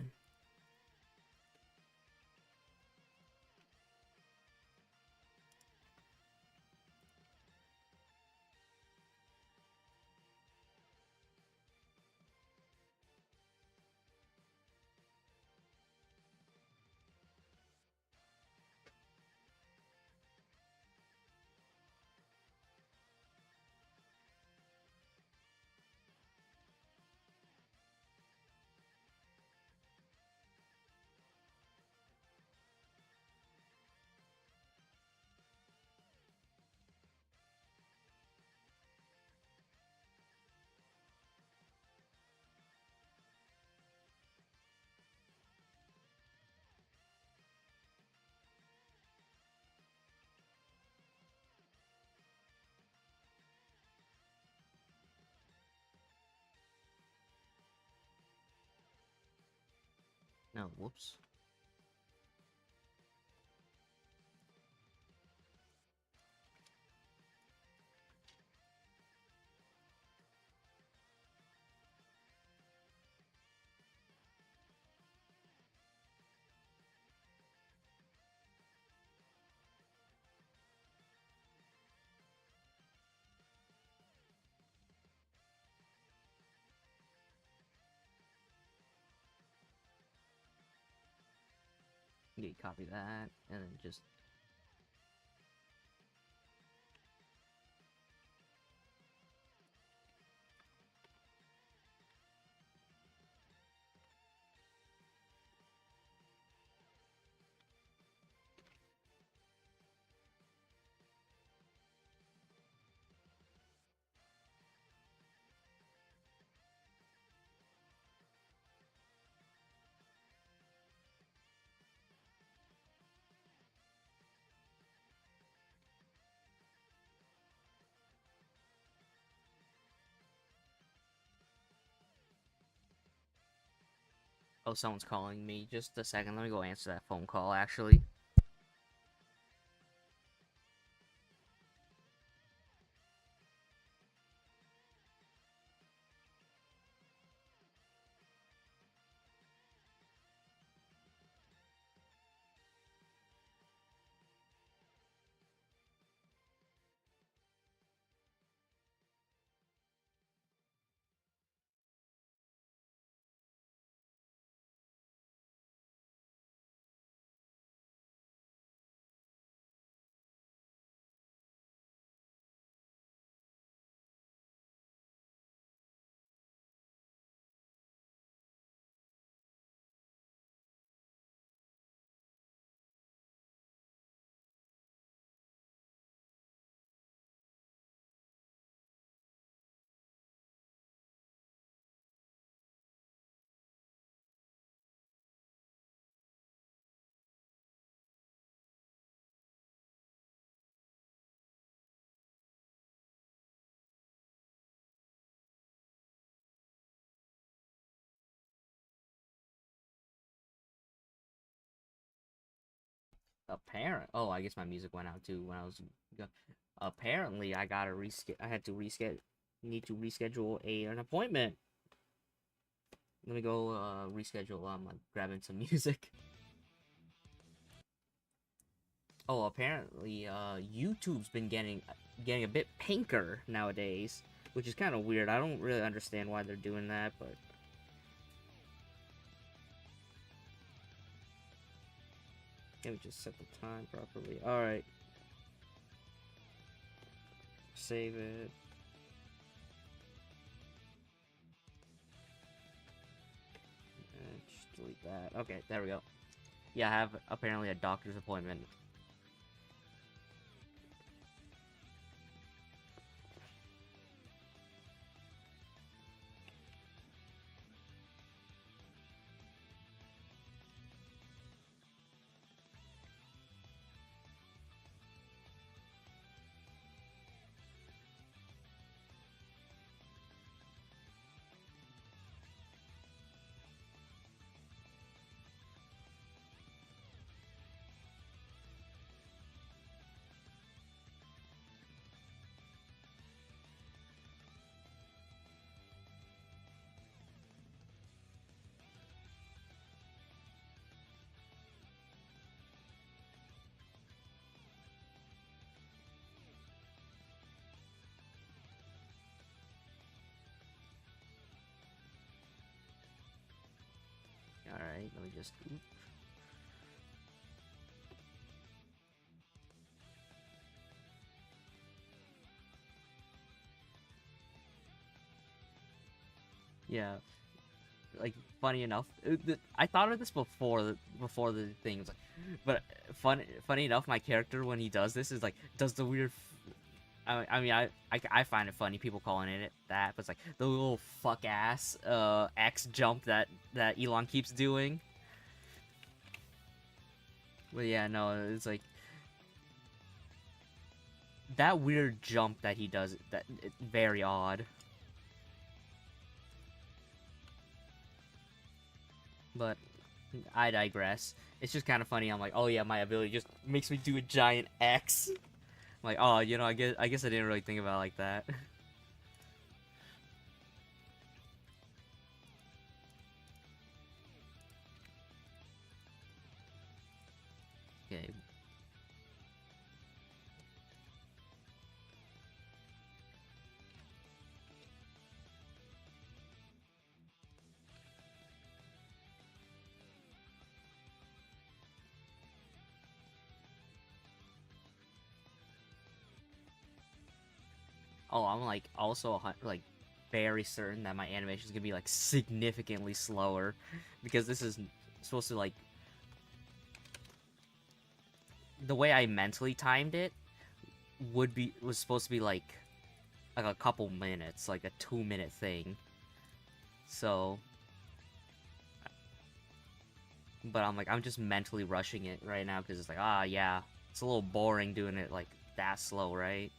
No, whoops. Okay, copy that, and then just... Oh, someone's calling me. Just a second. Let me go answer that phone call, actually. Oh, I guess my music went out too when I was. Apparently, I gotta reschedule. I had to reschedule. Need to reschedule an appointment. Let me go reschedule. Like grabbing some music. Oh, apparently, YouTube's been getting a bit pinker nowadays, which is kind of weird. I don't really understand why they're doing that, but let me just set the time properly. All right, save it. And just delete that. Okay, there we go. Yeah, I have apparently a doctor's appointment. All right, let me just. Yeah, like funny enough, I thought of this before the thing was like, but funny enough, my character when he does this is like does the weird. I mean, I find it funny people calling it that, but it's like the little fuck ass X jump that Elon keeps doing. But yeah, no, it's like that weird jump that he does. That very odd. But I digress. It's just kind of funny. I'm like, oh yeah, my ability just makes me do a giant X. I'm like, oh, I guess I didn't really think about it like that. Okay. Oh, I'm like also like very certain that my animation is gonna be like significantly slower because this is supposed to like the way I mentally timed it was supposed to be like a couple minutes, like a 2 minute thing. So, but I'm just mentally rushing it right now because it's like yeah, it's a little boring doing it like that slow, right?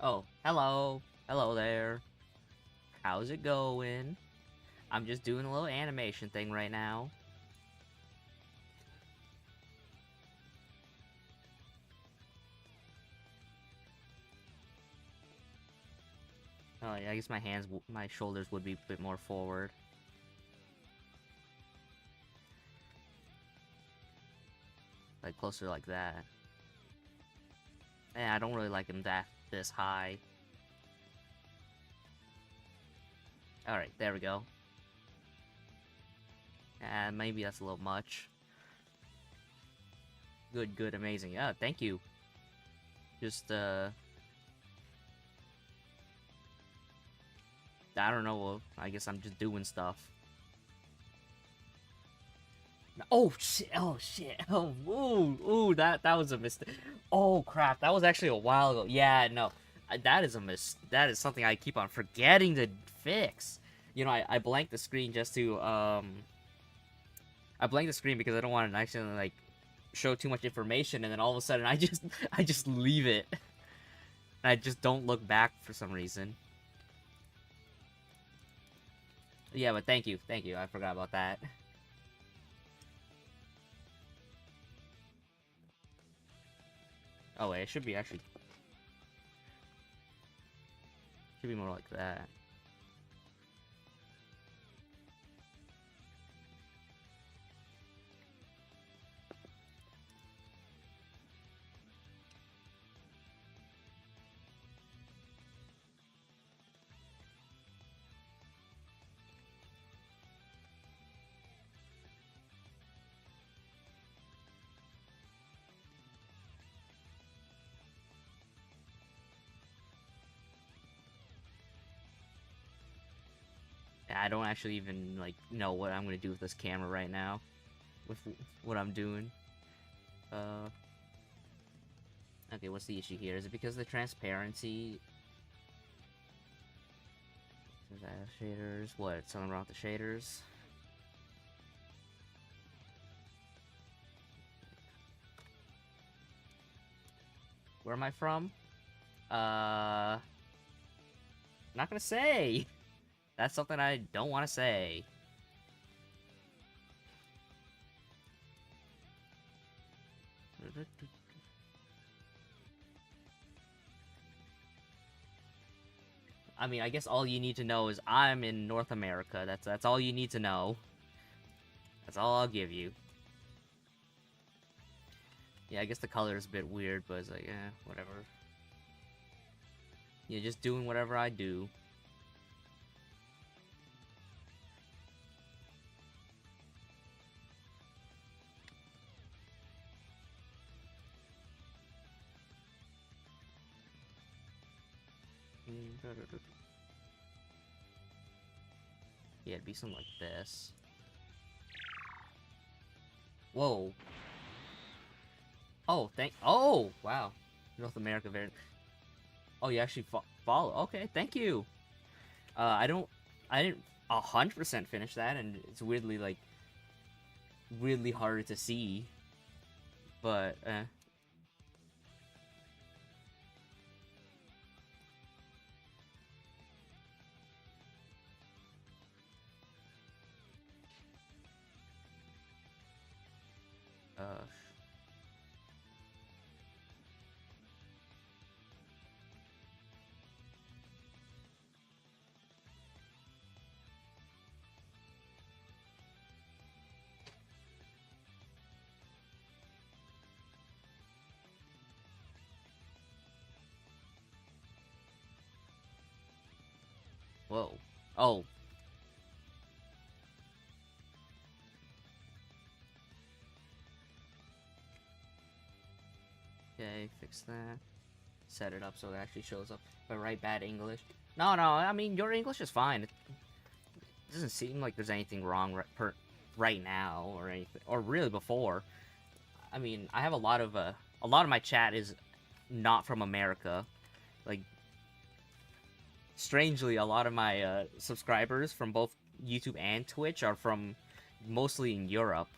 Oh, hello. Hello there. How's it going? I'm just doing a little animation thing right now. Oh, yeah, I guess my shoulders would be a bit more forward. Like, closer like that. I don't really like him this high. Alright, there we go. Maybe that's a little much. Good, good, amazing. Yeah, thank you. Just, I don't know, well, I guess I'm just doing stuff. Oh shit, oh shit, oh, ooh, that was a mistake. Oh crap, that was actually a while ago. Yeah, no, that is that is something I keep on forgetting to fix. You know, I blanked the screen just to, I blanked the screen because I don't want to accidentally, like, show too much information, and then all of a sudden I just leave it. And I just don't look back for some reason. Yeah, but thank you, I forgot about that. Oh wait, it should be actually... Should be more like that. I don't actually even, like, know what I'm gonna do with this camera right now. With what I'm doing. Okay, what's the issue here? Is it because of the transparency? Shaders? What? Something wrong with the shaders? Where am I from? Not gonna say! That's something I don't want to say. I mean, I guess all you need to know is I'm in North America. That's all you need to know. That's all I'll give you. Yeah, I guess the color is a bit weird, but it's like, whatever. Yeah, just doing whatever I do. Yeah, it'd be something like this. Whoa. Oh, wow. North America, very... Oh, you actually follow. Okay, thank you. I didn't 100% finish that, and it's weirdly, like, weirdly harder to see. But, uh... Whoa. Oh. Okay, fix that. Set it up so it actually shows up. If I write bad English. No, no, I mean, your English is fine. It doesn't seem like there's anything wrong right now or anything. Or really before. I mean, I have a lot of my chat is not from America. Like, strangely, a lot of my subscribers from both YouTube and Twitch are from mostly in Europe.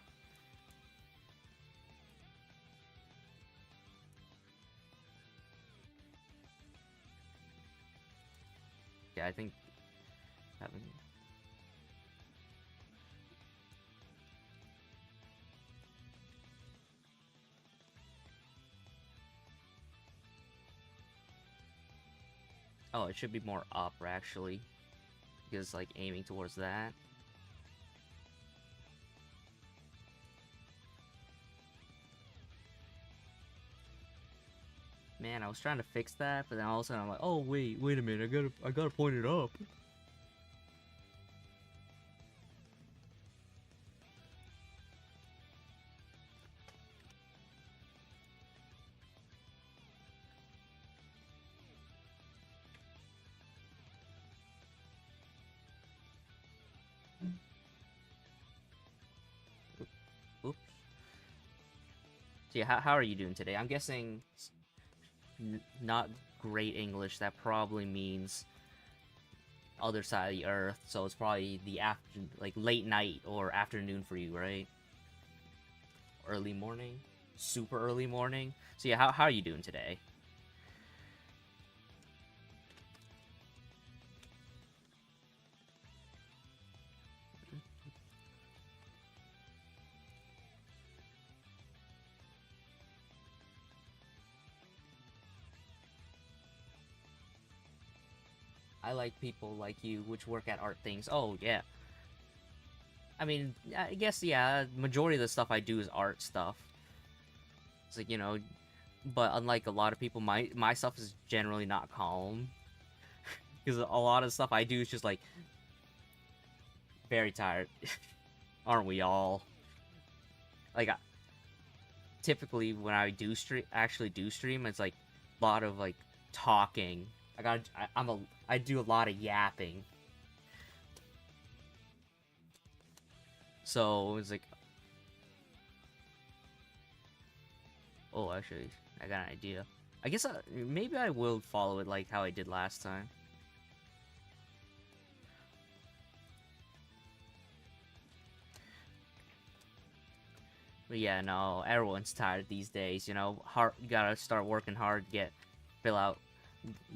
Yeah, I think having... Oh, it should be more up, actually. Because, like, aiming towards that. Man, I was trying to fix that, but then all of a sudden I'm like, oh, wait a minute, I gotta point it up. Oops. So yeah, how are you doing today? I'm guessing not great English. That probably means other side of the earth, so it's probably the like late night or afternoon for you, right? Early morning? Super early morning? So yeah, how are you doing today? I like people like you, which work at art things. Oh, yeah. I mean, I guess, yeah, majority of the stuff I do is art stuff. It's like, you know, but unlike a lot of people, my stuff is generally not calm. Because a lot of stuff I do is just, like, very tired. Aren't we all? Like, typically, when I do actually do stream, it's, like, a lot of, like, talking. I do a lot of yapping. So it's like, oh, actually, I got an idea. I guess maybe I will follow it like how I did last time. But yeah, no, everyone's tired these days. You know, you gotta start working hard, fill out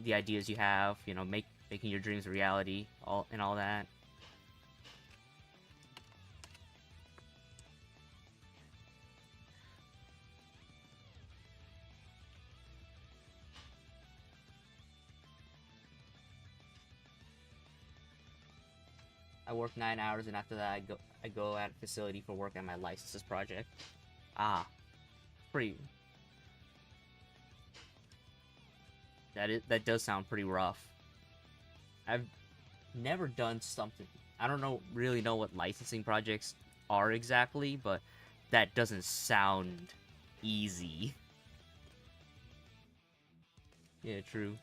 the ideas you have. You know, making your dreams a reality, all that. I work 9 hours, and after that, I go at a facility for work on my licenses project. Ah, pretty. That does sound pretty rough. I've never done something. I don't really know what licensing projects are exactly, but that doesn't sound easy. Yeah, true.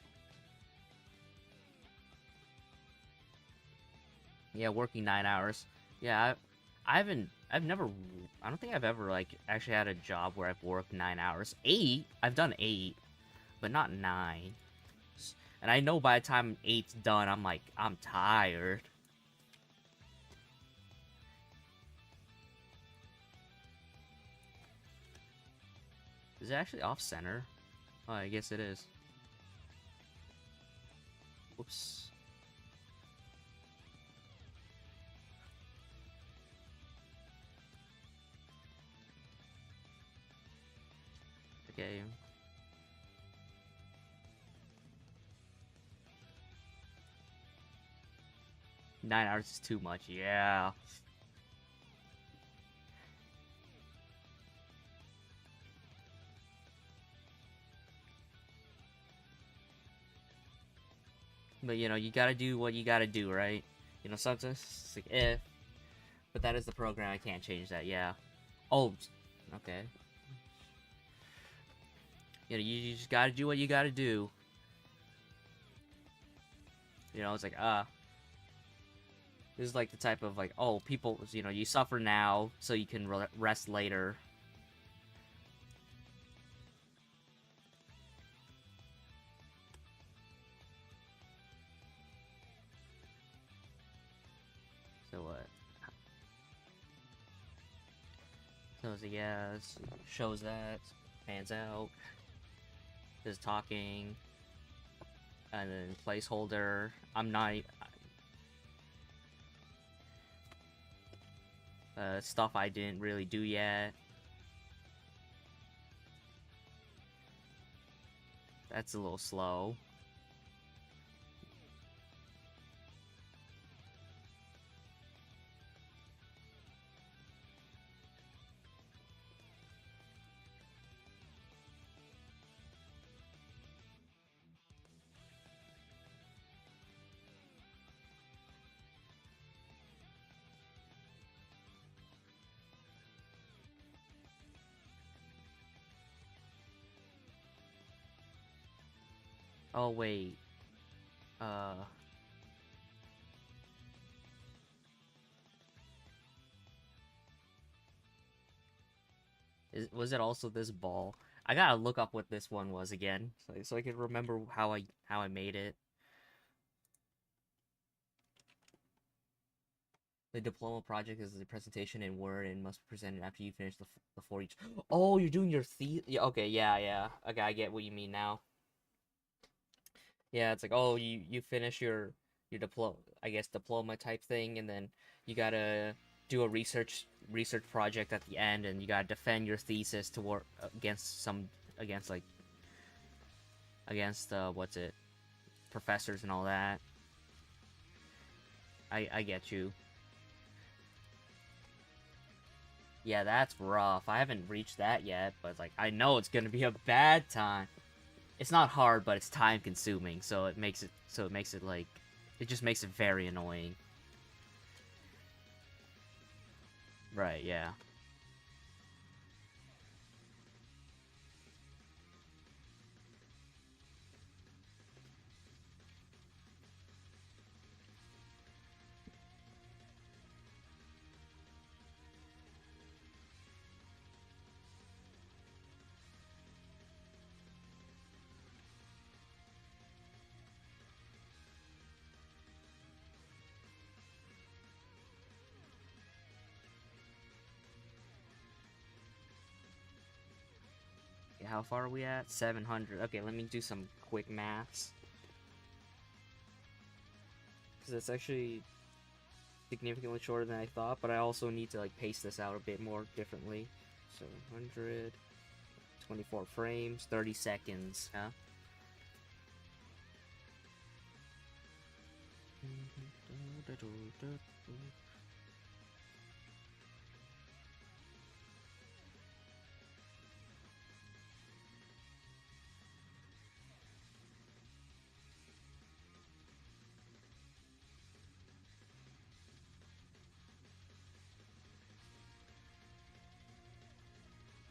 Yeah, working 9 hours. Yeah, I've never, I don't think I've ever, like, actually had a job where I've worked 9 hours. 8? I've done 8, but not 9. And I know by the time 8's done, I'm like, I'm tired. Is it actually off-center? Oh, I guess it is. Whoops. Okay. 9 hours is too much, yeah. But you know, you gotta do what you gotta do, right? You know, sometimes it's like if, but that is the program. I can't change that. Yeah. Oh, okay. You know, you just gotta do what you gotta do. You know, it's like this is like the type of like, oh, people, you know, you suffer now so you can rest later. So what? So yeah, shows that, pans out, is talking, and then placeholder. I'm not. Stuff I didn't really do yet. That's a little slow. Oh wait. Uh. Was it also this ball? I gotta look up what this one was again, so I can remember how I made it. The diploma project is a presentation in Word and must be presented after you finish the 4 each. Oh, you're doing your yeah, okay, yeah. Okay, I get what you mean now. Yeah, it's like, oh, you finish your diploma, I guess diploma type thing, and then you gotta do a research project at the end, and you gotta defend your thesis to work against like what's it, professors and all that. I get you. Yeah, that's rough. I haven't reached that yet, but like I know it's gonna be a bad time. It's not hard, but it's time consuming, so it makes it like it just makes it very annoying. Right, yeah. Okay, how far are we at? 700. Okay, let me do some quick maths. Because it's actually significantly shorter than I thought, but I also need to like pace this out a bit more differently. 700, 24 frames, 30 seconds, huh?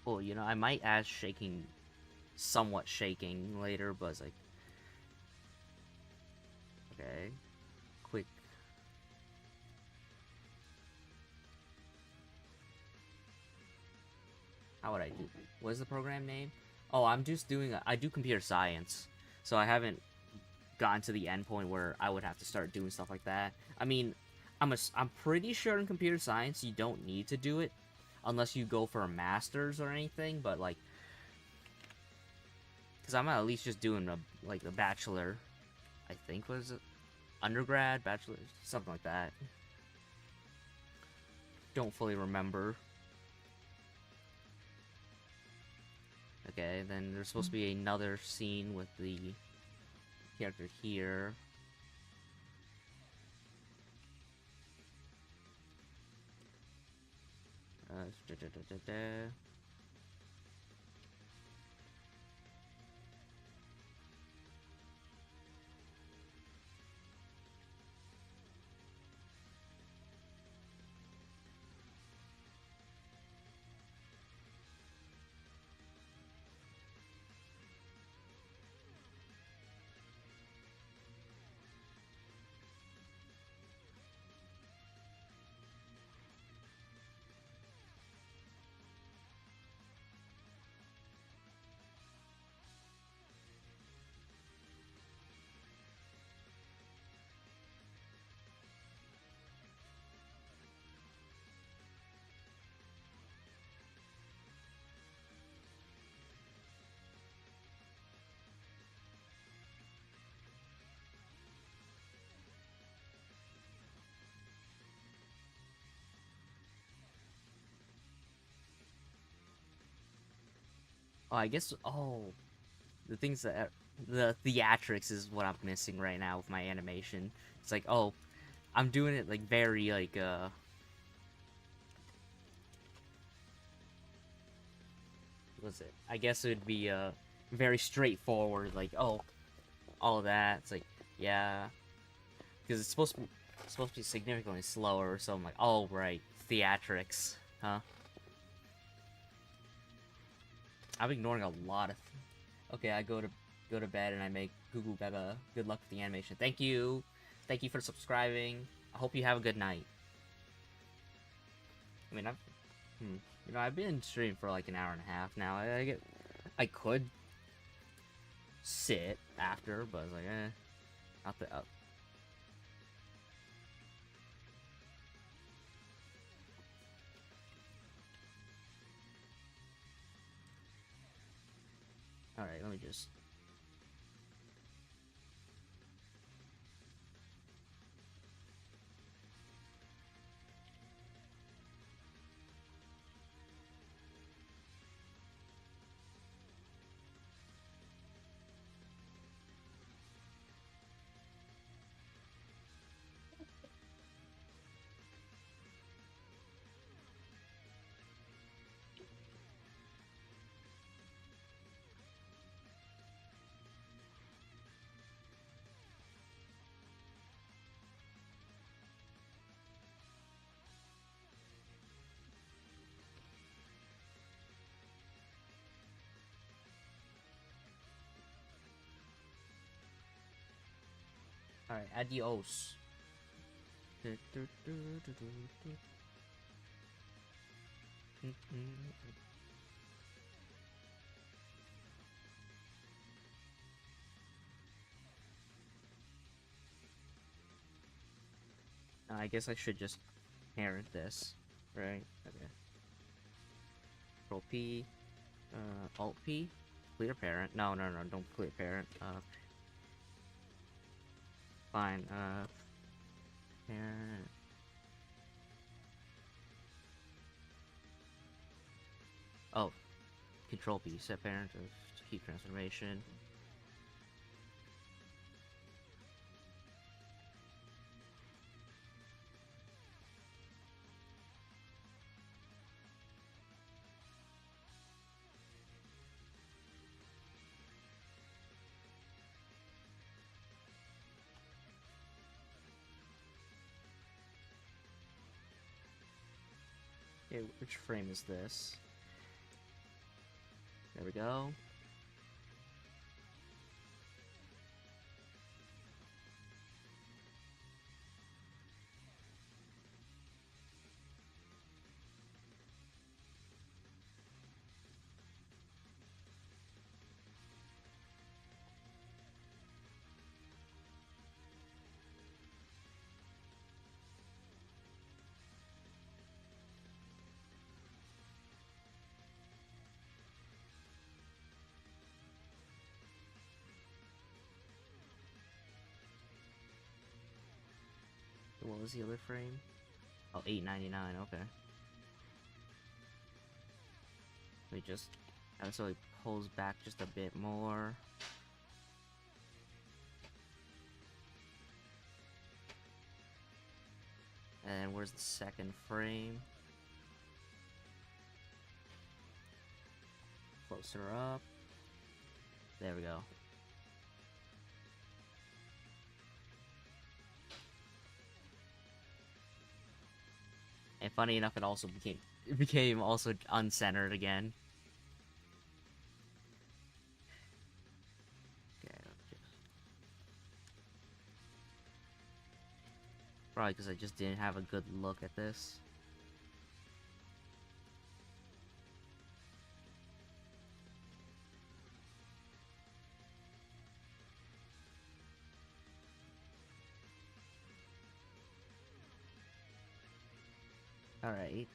Well, you know, I might add somewhat shaking later, but it's like, okay, quick. How would I do? What is the program name? Oh, I'm just doing. I do computer science, so I haven't gotten to the end point where I would have to start doing stuff like that. I mean, I'm pretty sure in computer science you don't need to do it unless you go for a master's or anything. But like, because I'm at least just doing the bachelor. I think was it undergrad, bachelor, something like that. Don't fully remember. Okay, then there's supposed to be another scene with the character here. Da, da, da, da, da. Oh, I guess. Oh, the things that the theatrics is what I'm missing right now with my animation. It's like, oh, I'm doing it like very like what's it? I guess it would be very straightforward. Like, oh, all of that. It's like, yeah, because it's supposed to be significantly slower. So I'm like, oh right, theatrics, huh? I'm ignoring a lot of. Okay, I go to bed and I make Goo Beba. Good luck with the animation. Thank you for subscribing. I hope you have a good night. I mean, you know, I've been streaming for like an hour and a half now. I could sit after, but I was like, not the up. All right, let me just. All right, adios. I guess I should just parent this, right? Okay. Control P, Alt P, clear parent. No, no, no, don't clear parent. Fine. Parent. Oh, Control P, set parent of keep transformation. Okay, which frame is this? There we go. What was the other frame? Oh, $8.99, okay. Let me just... so it pulls back just a bit more. And where's the second frame? Closer up. There we go. And funny enough, it became also uncentered again. Okay, probably because I just didn't have a good look at this. Alright.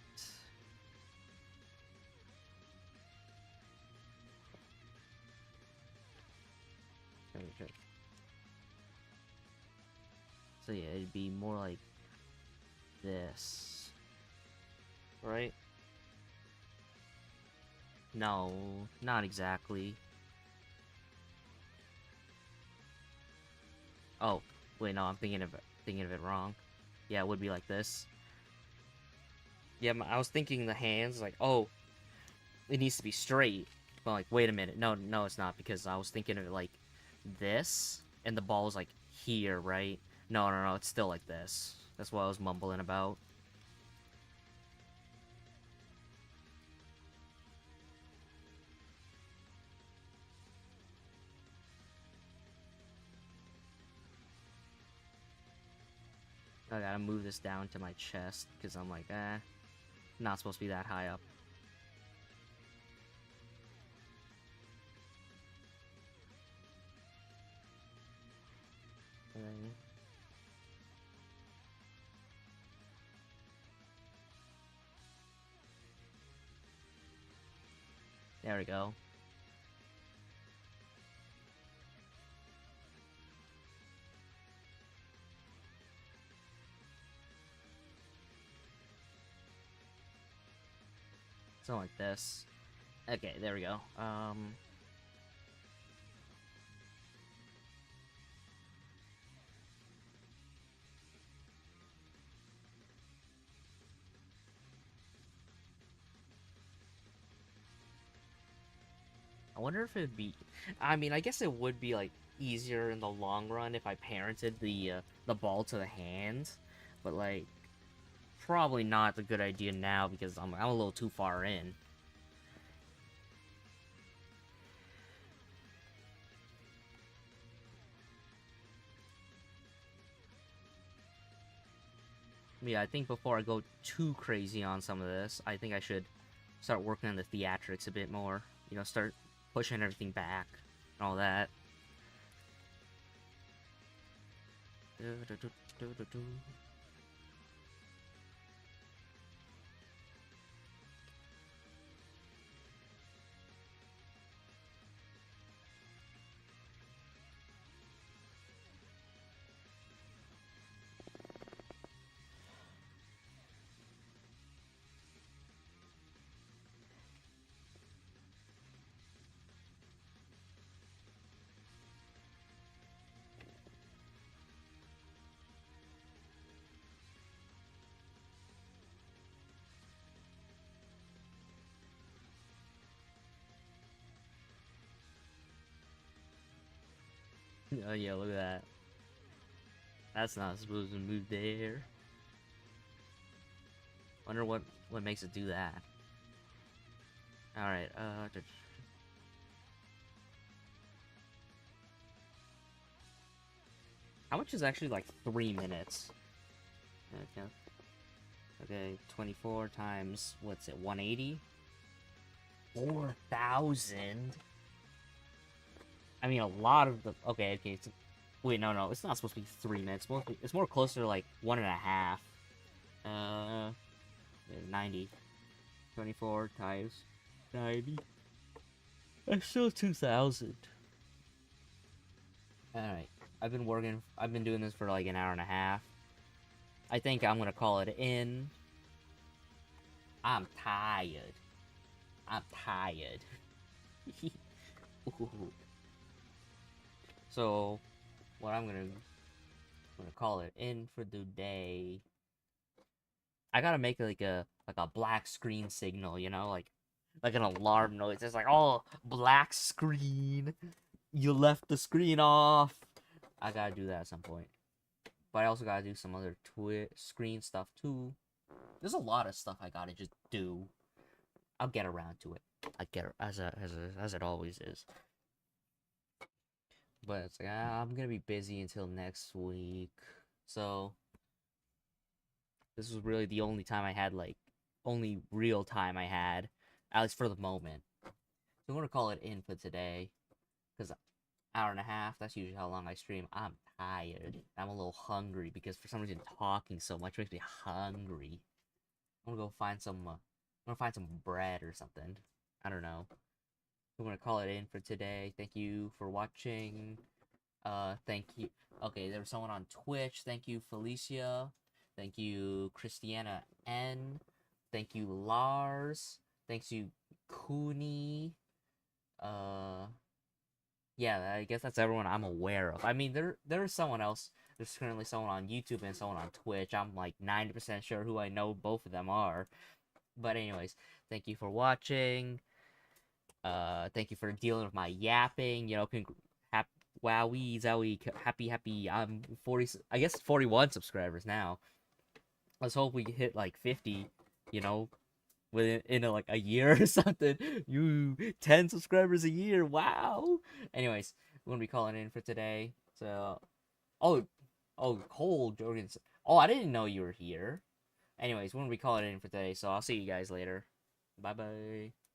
So yeah, it'd be more like this. Right? No, not exactly. Oh, wait, no, I'm thinking of it wrong. Yeah, it would be like this. Yeah, I was thinking the hands, like, oh, it needs to be straight. But, like, wait a minute. No, no, it's not, because I was thinking of it like this, and the ball was, like, here, right? No, no, no, it's still like this. That's what I was mumbling about. I gotta move this down to my chest, because I'm like, not supposed to be that high up. Okay. There we go. Something like this. Okay, there we go. I wonder if it'd be. I mean, I guess it would be like easier in the long run if I parented the ball to the hand, but like probably not a good idea now because I'm a little too far in. Yeah, I think before I go too crazy on some of this, I think I should start working on the theatrics a bit more. You know, start pushing everything back and all that. Oh yeah, look at that. That's not supposed to move there. Wonder what makes it do that. All right. How much is actually like 3 minutes? Okay. Okay. 24 times what's it? 180. 4,000. I mean, a lot of the. Okay. Okay. Wait. No. No. It's not supposed to be 3 minutes. It's more closer to like 1.5. 90. 24 times 90. That's still 2,000. Alright. I've been doing this for like an hour and a half. I think I'm gonna call it in. I'm tired. I'm tired. So, what I'm gonna call it in for the day. I gotta make like a black screen signal, you know, like an alarm noise. It's like, oh, black screen. You left the screen off. I gotta do that at some point. But I also gotta do some other screen stuff too. There's a lot of stuff I gotta just do. I'll get around to it. I get as it always is. But it's like I'm gonna be busy until next week. So this was really the only time I had only real time I had, at least for the moment. So I'm gonna call it in for today, because hour and a half, that's usually how long I stream. I'm tired. I'm a little hungry because for some reason talking so much makes me hungry. I'm gonna go find I'm gonna find some bread or something. I don't know. I'm gonna call it in for today. Thank you for watching. Thank you. Okay, there was someone on Twitch. Thank you, Felicia. Thank you, Christiana N. Thank you, Lars. Thanks you. Cooney. Uh, yeah, I guess that's everyone I'm aware of. I mean, there's someone else. There's currently someone on YouTube and someone on Twitch. I'm like 90% sure who I know both of them are. But anyways, thank you for watching. Thank you for dealing with my yapping. You know, wowie zowie, happy. I'm 40. I guess 41 subscribers now. Let's hope we hit like 50. You know, within like a year or something. You 10 subscribers a year. Wow. Anyways, we're gonna be calling in for today. So, oh, Cole Jorgensen. Oh, I didn't know you were here. Anyways, we're gonna be calling in for today. So I'll see you guys later. Bye bye.